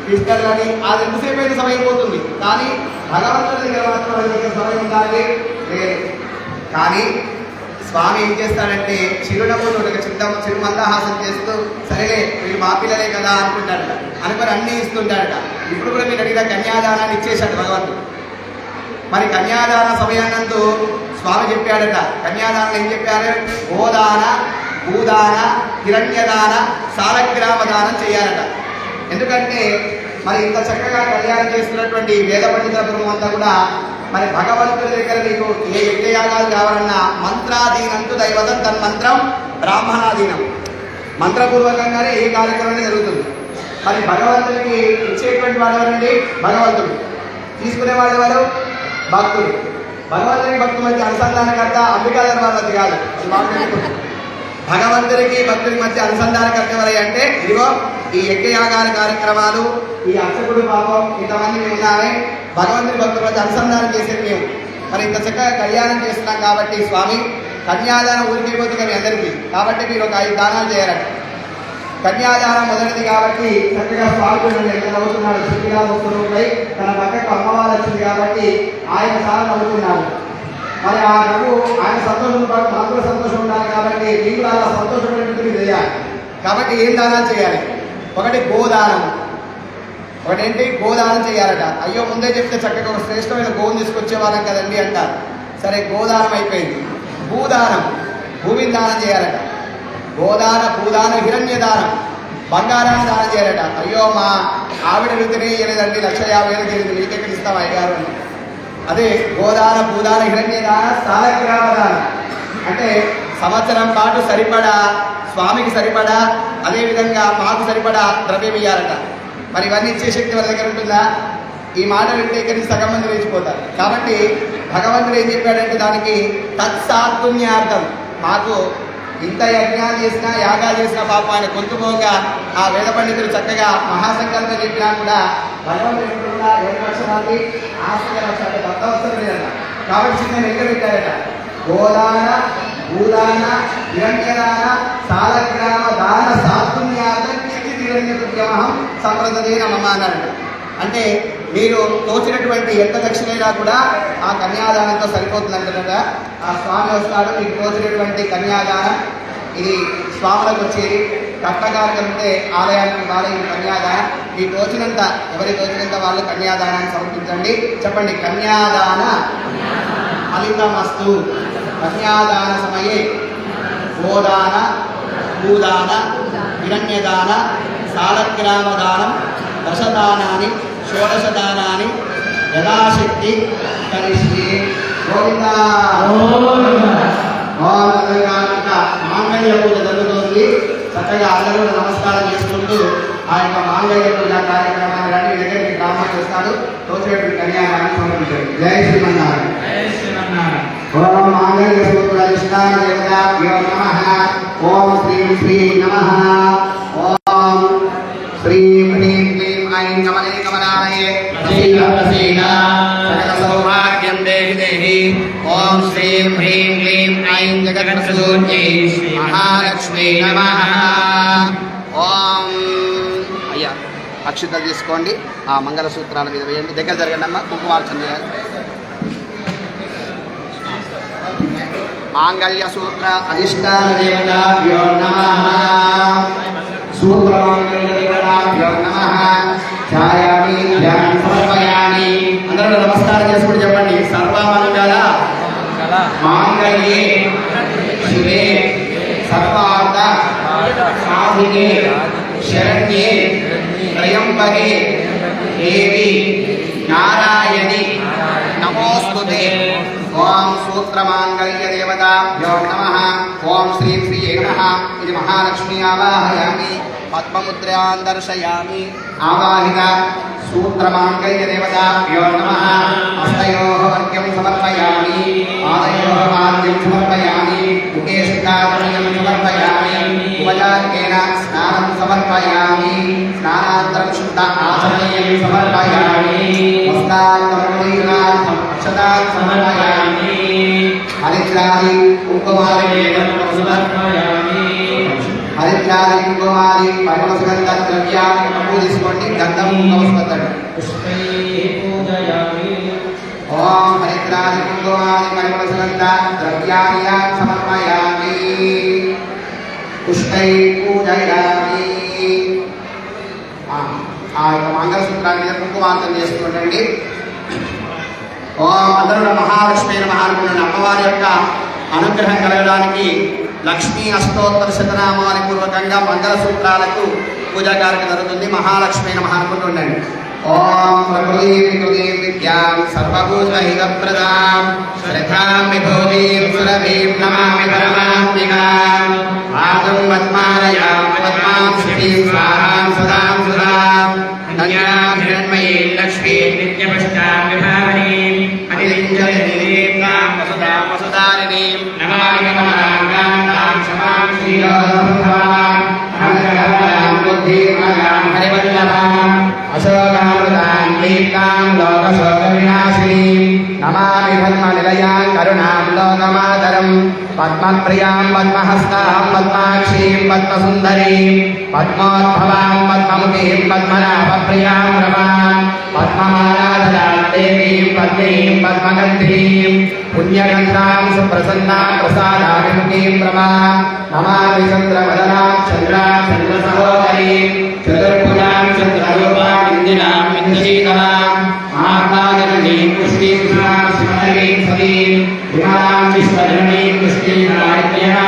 ట్విట్టర్లని అది ఎంతసేపు అయినా సమయం పోతుంది. కానీ భగవంతుడి దగ్గర మాత్రం అది దగ్గర సమయం ఉండాలి లేదు. కానీ స్వామి ఏం చేస్తాడంటే చిరునవ్వుతో ఒక చిరు మందహాసం చేస్తూ సరేలే వీళ్ళు మా పిల్లలే కదా అనుకుంటాడట. అనుకుని అన్నీ ఇస్తుంటాడట. ఇప్పుడు కూడా మీరు అడిగిన కన్యాదానాన్ని ఇచ్చేశాడు భగవంతుడు. మరి కన్యాదాన సమయాన్నందు స్వామి చెప్పాడట. కన్యాదానం ఏం చెప్పారు? గోదాన, భూదాన, హిరణ్యదాన, సాలగ్రామ దానం చేయాలట. ఎందుకంటే మరి ఇంత చక్కగా కళ్యాణం చేస్తున్నటువంటి వేద పండితుల బృందం అంతా కూడా మరి భగవంతుడి దగ్గర నీకు ఏ యజ్ఞయాగాలు కావాలన్నా మంత్రాధీనంతు దైవతం తన్మంత్రం బ్రాహ్మణాధీనం, మంత్రపూర్వకంగానే ఏ కార్యక్రమం జరుగుతుంది. మరి భగవంతుడికి ఇచ్చేటువంటి వాడు ఎవరండి? భగవంతుడు. తీసుకునేవాడు ఎవరు? భక్తుడు. భగవంతునికి భక్తుల మధ్య అనుసంధానకర్త అంబికాధర్ వాళ్ళది కాదు. భగవంతుడికి భక్తుడి మధ్య అనుసంధానకర్త ఎవరై అంటే ఇదిగో ఈ యజ్ఞయాగాల కార్యక్రమాలు, ఈ అర్చకుడు పాపం ఇంతమంది మేము ఉన్నామే భగవంతుడి భక్తుల మధ్య అనుసంధానం చేసేది మేము. మరి ఇంత చక్కగా కళ్యాణం చేస్తున్నాం కాబట్టి స్వామి కన్యాదానం ఊరికైపోతుంది మీ అందరికీ. కాబట్టి మీరు ఒక 5 దానాలు చేయాలట. కన్యాదానం మొదటిది కాబట్టి చక్కగా స్వామి ఎంత నవ్వుతున్నాడు. శుద్ధిగా వస్తువుపై తన పక్కకు అమ్మవారు వచ్చింది కాబట్టి ఆయన చాలా నవ్వుతున్నాడు. మరి ఆ నవ్వు ఆయన సంతోషం పాటు మనకు కూడా సంతోషం ఉండాలి కాబట్టి మీకు అలా సంతోషమైనటువంటి చేయాలి. కాబట్టి ఏం దానాలు చేయాలి? ఒకటి గోదానం. ఒకటేంటి? గోదానం చేయాలట. అయ్యో ముందే చెప్తే చక్కగా ఒక శ్రేష్టమైన గోవును తీసుకొచ్చేవాళ్ళం కదండి అంటారు. సరే గోదానం అయిపోయింది. భూదానం. భూమిని దానం చేయాలట, గోదాన భూదాన హిరణ్యదానం, బంగారాన్ని దానం చేయాలట. అయ్యో మా ఆవిడ వృత్తిని ఇయ్యలేదండి, 1,50,000 చేరింది, మీకెక్కడ ఇస్తాం అయ్యారు అని. అదే గోదాన భూదాన హిరణ్యదాన సాలగ్రామదానం అంటే సంవత్సరం పాటు సరిపడా స్వామికి సరిపడా, అదేవిధంగా మాకు సరిపడా ద్రవ్యం ఇయ్యాలట. మరి ఇవన్నీ ఇచ్చే శక్తి వాళ్ళ దగ్గర ఉంటుందా? ఈ మాట వింటే ఇక్కడి నుంచి సగం మంది లేచిపోతారు. కాబట్టి భగవంతుడు ఏం చెప్పాడంటే దానికి తత్సాత్పుణ్యార్థం, మాకు ఇంత యజ్ఞాలు చేసినా యాగాలు చేసిన పాపం ఆయన కొంతుపోగా ఆ వేద పండితులు చక్కగా మహాసంకల్పం చెప్పినా కూడా భగవంతుడు ఎప్పుడున్నా ఏ లక్షణాన్ని ఆస్తిక లక్షణాలు భక్తవసరం లేదట. కాబట్టి చిన్న లెక్క పెట్టారట, గోదాన భూదాన హిరణ్యదాన సాలగ్రామ దాన సాత్పుణ్యార్థం కిరణ్యమహం సంప్రదదేన మమ అన్నారట. అంటే మీరు తోచినటువంటి ఎంత దక్షిణైనా కూడా ఆ కన్యాదానంతో సరిపోతుందంటారట. ఆ స్వామి వస్తాడు, మీకు తోచినటువంటి కన్యాదానం ఇది స్వాములకు వచ్చేది. కట్టకారకం ఉంటే ఆలయానికి వాళ్ళ కన్యాదానం మీకు తోచినంత, ఎవరి తోచినంత వాళ్ళు కన్యాదానాన్ని సమర్పించండి. చెప్పండి, కన్యాదాన ఫలితమస్తు. కన్యాదాన సమయే గోదాన భూదాన హిరణ్యదాన సాలగ్రామదానం దశదానాన్ని షోడశదానాన్ని యథాశక్తి కరిష్యే. గోవిందా. మాంగళ్య పూజ జరుగుతుంది. చక్కగా అందరూ నమస్కారం చేసుకుంటూ ఆ యొక్క మాంగళ్య పూజ కార్యక్రమాన్ని రండి. మీ దగ్గరికి బ్రాహ్మణ చేస్తాడు, తోచేటి కన్యాదాన్ని సమర్పించండి. జై శ్రీమన్నారాయణ. ఓం మాంగళ్య సూత్రాధిష్టాన దేవతాభ్యో నమః. ఓం శ్రీం శ్రీం నమః. ఓం శ్రీం హ్రీం క్లీం ఐం కమలే కమలాలయే ప్రసీద ప్రసీద సకల సౌభాగ్యం దేహి దేహి. ఓం శ్రీం హ్రీం క్లీం ఐం జగత్ప్రసూన్యై మహాలక్ష్మీ నమః. ఓం అయ్యా అక్షింతలు తీసుకోండి, ఆ మంగళసూత్రాల మీద వేయండి. దగ్గర జరగండి అమ్మ, కుంకుమార్చన చేయాలి. మాంగళ్య సూత్ర అధిష్టాన దేవతాభ్యో నమః. సూత్రమాంగళ్య దేవతాభ్యో నమః. ఛాయామి ధ్యానం సమర్పయామి. అందరూ నమస్కారం చేసుకుని చెప్పండి, సర్వమంగళ మాంగళ్యే శివే సర్వార్థ సాధికే శరణ్యే త్రయంబకే దేవి నారాయణి నమోస్తుతే. ఓం సూత్రమాంగళ్య దేవతాభ్యో నమః. ఓం శ్రీం శ్రీయే నమః. ఇది మహాలక్ష్మి ఆవాహయామి, పద్మముద్రాన్ దర్శయామి. ఆవాహిత సూత్రమాంగళ్య దేవతాభ్యో నమః. హస్తయోః వర్గ్యం సమర్పయామి, పాదయోః పాద్యం సమర్పయామి, ముఖే శుద్ధాచమయం సమర్పయామి, ఉపచారికేన స్నానం సమర్పయామి, స్నానానంతరం శుద్ధ ఆచమయం సమర్పయామి, వస్త్రార్థం అక్షతాన్ సమర్పయామి, హరిద్రాది కుంకుమాది సమర్పయామి. హరిద్రాది కుంకుమాది పరిమళ సుగంధ ద్రవ్యాన్ని తీసుకోండి, గంధం కుంకుమస్పతండి. ఓం హరిద్రాది కుంకుమాది పరిమళ సుగంధ ద్రవ్యాన్ని సమర్పయామి, పుష్పై పూజయామి. ఆ యొక్క మంగళసూత్రాన్ని మీద కుంకుమార్చన చేసుకుంటండి. ఓం అందరూ మహాలక్ష్మి నమః అనుకున్న అమ్మవారి యొక్క అనుగ్రహం కలగడానికి లక్ష్మీ అష్టోత్తర శతనామాని పూర్వకంగా మంగళసూత్రాలకు పూజా కార్యక్రమం జరుగుతుంది. మహాలక్ష్మి నమః అనుకుంటుండండి. ఓం ప్రకృతిం వికృతిం విద్యాం సర్వభూతహితప్రదాం శ్రద్ధాం విభూతిం సురభీం నమామి పరమాత్మికాం. ఆదం పద్మాలయాం పద్మాం శ్రీం స్వాహాం సదాం సుధాం ధన్యాం హిరణ్మయీం లక్ష్మీం నిత్యపుష్టాం విభావనీం అతిలింజలీం వసుధాం వసుధారిణీం నమామి కమలాంగాం క్షమాం శ్రీయోధభాం అనంతకమలాం బుద్ధిమలాం హరివల్లభాం అశోకామృతాం దీప్తాం లోకశోకవినాశినీం నమామి పద్మనిలయాం కరుణాం లోకమాతరం పద్మప్రియాం పద్మహస్తాం పద్మాక్షీం పద్మసుందరీం పద్మోద్భవాం పద్మముఖీం పద్మనాభప్రియాం రమాం పద్మమాలాధరాం దేవీం పద్మీం పద్మగంధీం పుణ్యగంధాం సుప్రసన్నాం ప్రసాదాభిముఖీం రమాం నమామి చంద్రవదనాం చంద్రాం చంద్రసహోదరీం చతుర్భుజాం చంద్రరూపాం ఇందిరాం ఇంద్రశీతలాం ఆకాశనీం పుష్టిం శివాం శివనీం సతీం విమలాం విశ్వజననీం పుష్టిం రాజ్ఞా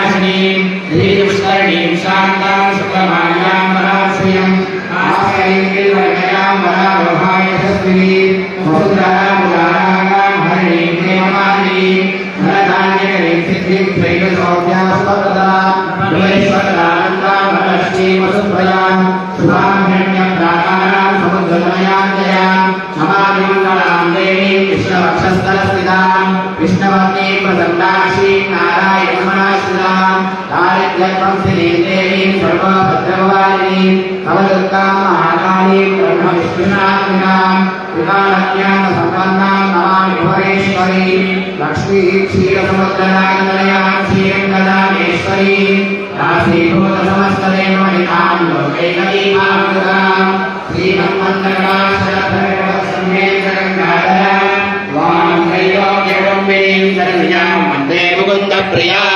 दारिद्र्यत्वंसिनीं देवीं सर्वभद्रवारिणीं नवदुर्गां महाकालीं ब्रह्मविष्णुनात्मिकां त्रिकालज्ञानसम्पन्नां नमामि भुवनेश्वरीं लक्ष्मीं क्षीरसमुद्रनागतनयां श्रीरङ्गदामेश्वरीं दासीभूतसमस्तदेवमणिकां लोकैकदीपां श्रीमन्मन्दकटाक्षरधरसंवेदगङ्गाधरां वां त्रैलोक्यकुम्भिनीं शरण्यां वन्दे मुकुन्दप्रियां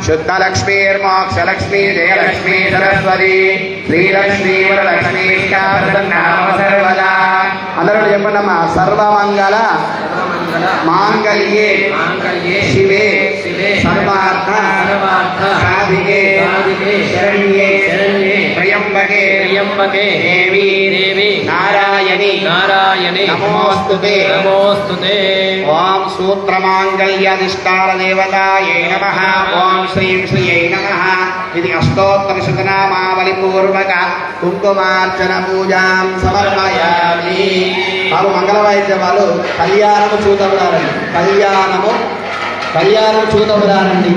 शुद्धलक्ष्मीर्मोक्षलक्ष्मी जयलक्ष्मी सरस्वती श्रीलक्ष्मी वरलक्ष्मी नाम सर्वदा అందరూ చెప్పండమ్మా సర్వమంగళ మాంగళ్యే శివే సర్వార్థ సాధికే శరణ్యే త్రయంబకే దేవి నారాయణి నమోస్తుతే ఓం సూత్రమాంగళ్యాధిష్టాన దేవతాయై నమః ఓం శ్రీం శ్రీయై నమః ఇది అష్టోత్తరశతనామావళి పూర్వక కుంకుమార్చన పూజాం సమర్పయామి. బాబు మంగళ వాయిద్యమాలు కళ్యాణము చూతముడారండి, కళ్యాణము చూతముడారండి.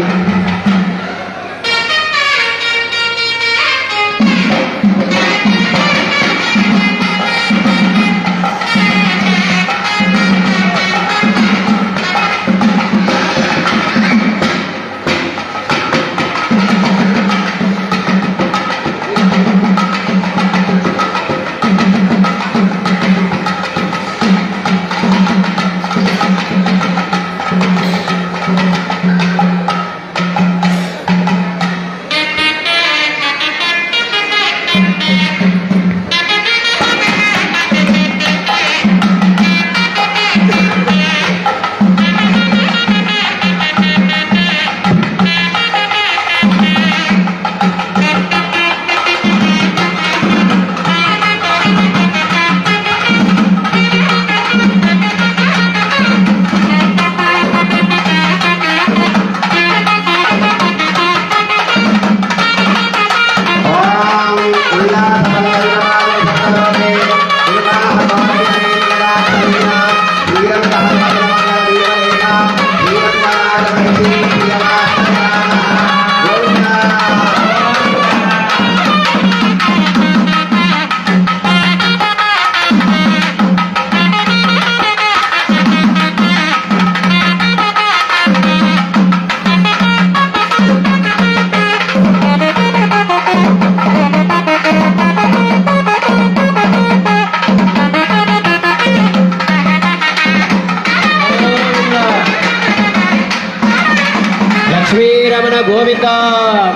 లక్ష్మీరమణ గోవింద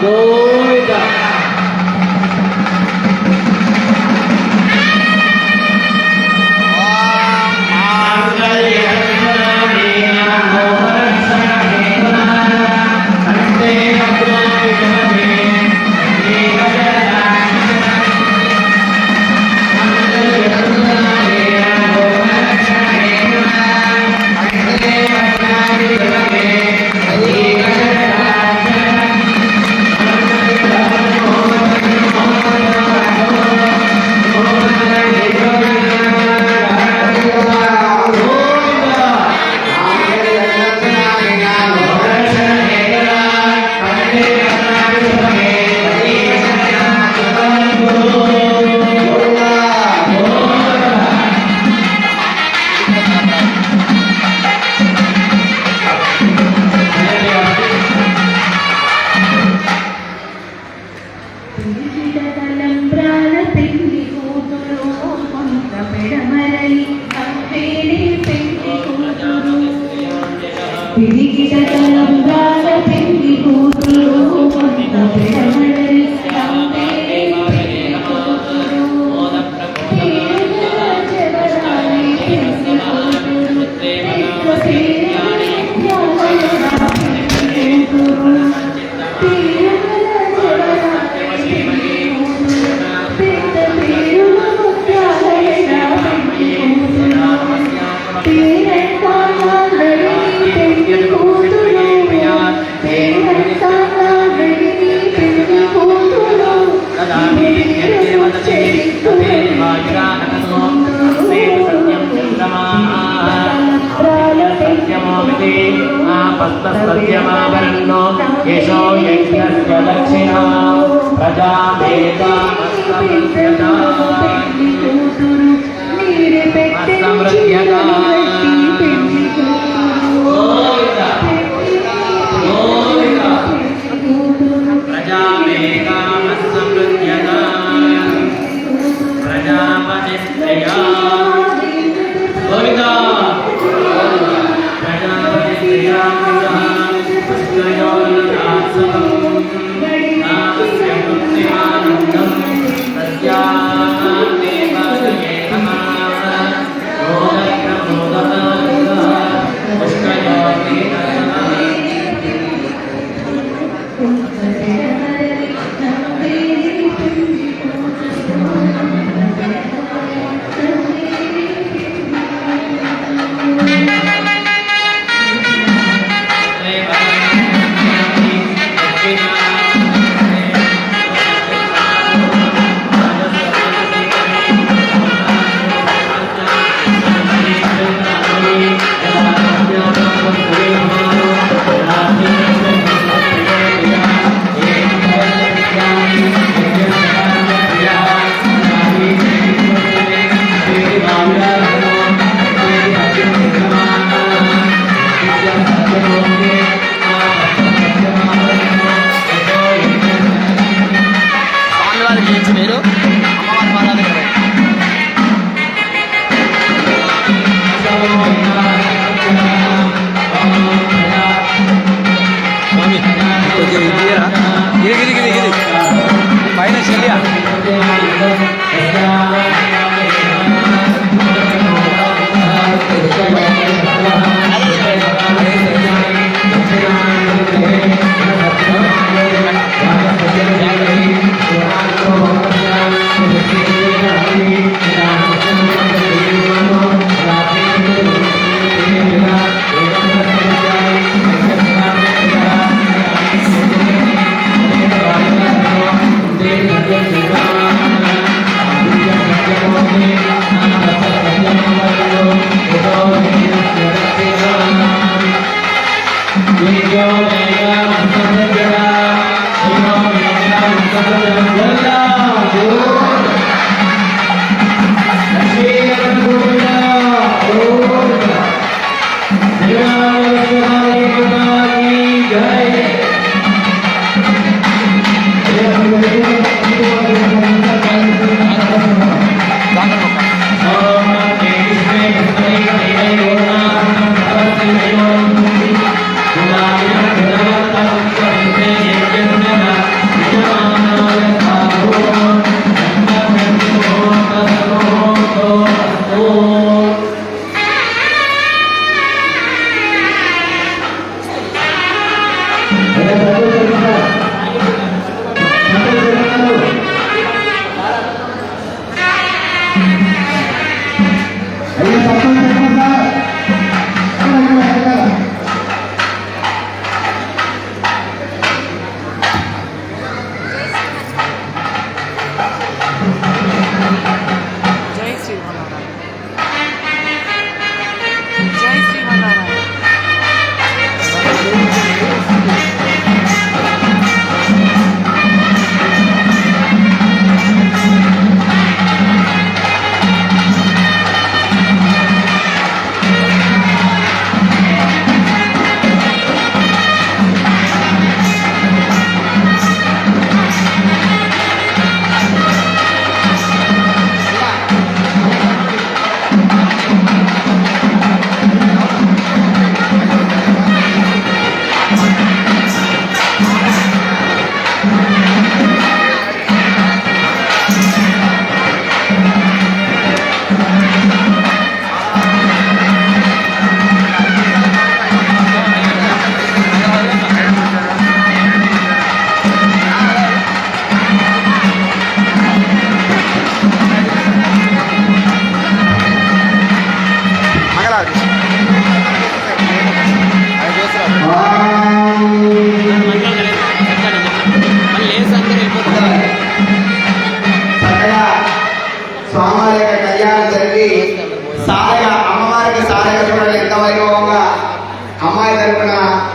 గోవింద.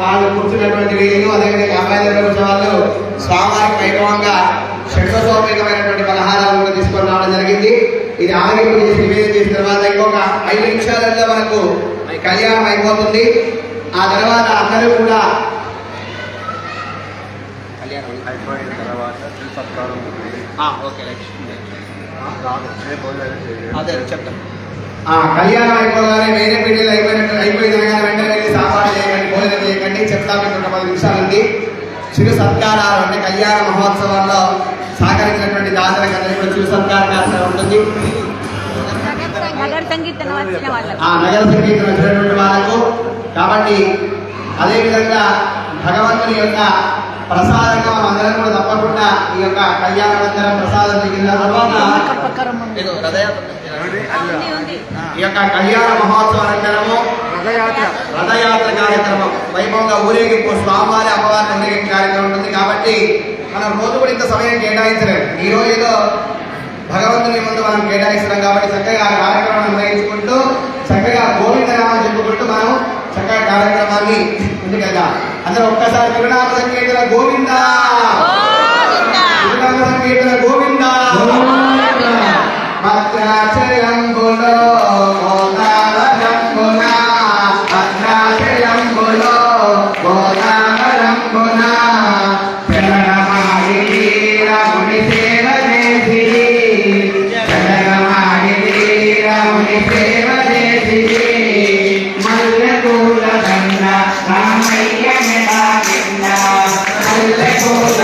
వాళ్ళు కూర్చున్నటువంటి వీళ్ళు అదేవిధంగా అమ్మాయి దగ్గర వచ్చే వాళ్ళు స్వామివారికి వైభవంగా రకమైనటువంటి పలహారాలు కూడా తీసుకొని రావడం జరిగింది. ఇది ఆగింపు చేసి నివేదన చేసిన తర్వాత ఇంకొక 5 నిమిషాలలో మనకు ఈ కళ్యాణం అయిపోతుంది. ఆ తర్వాత అందరూ కూడా అయిపోయిన తర్వాత సత్కారం అదే చెప్తాం. కళ్యాణం అయిపోగానే వేరే పీఠలు అయిపోయిన వెంటనే వెళ్ళి సాపాటు చేయకండి, భోజనం చేయకండి. చెప్తాము 10 నిమిషాలు ఉంది. చిరు సత్కారాలు అంటే కళ్యాణ మహోత్సవాల్లో సహకరించినటువంటి దాతలకు అందరికీ కూడా చిరు సత్కార కార్యక్రమం ఉంటుంది. నగర సంగీతం వచ్చిన వాళ్ళకు నగర సంగీతం వచ్చినటువంటి వాళ్ళకు. కాబట్టి అదేవిధంగా భగవంతుని యొక్క ప్రసాదంగా మనం అందరం కూడా తప్పకుండా ఈ యొక్క కళ్యాణానంతరం ప్రసాదం దిగిన తర్వాత ఈ యొక్క కళ్యాణ మహోత్సవ అనంతరము రథయాత్ర కార్యక్రమం వైభవంగా ఊరేగింపు, స్వామివారి అమ్మవారి ఊరేగింపు కార్యక్రమం ఉంటుంది. కాబట్టి మనం రోజు కూడా ఇంత సమయం కేటాయించలేము. ఈ రోజు ఏదో భగవంతుని ముందు మనం కేటాయిస్తున్నాం కాబట్టి చక్కగా ఆ కార్యక్రమాన్ని నిర్వహించుకుంటూ చక్కగా గోవిందనామం చెప్పుకుంటూ మనం చక్కగా కార్యక్రమాన్ని ముందుకెళ్దాం. అందరూ ఒక్కసారి తిరునామ సంకీర్తన గోవింద, తిరునామ సంకీర్తన గోవింద. భద్రాచలంబులో గోదావరంబున, భద్రాచలంబులో గోదావరంబున శరణమాడి రాముని సేవ చేసి, శరణమాడి రాముని సేవ చేసి మల్లెపూల దండ రామయ్య మెడ కింద, మల్లెపూల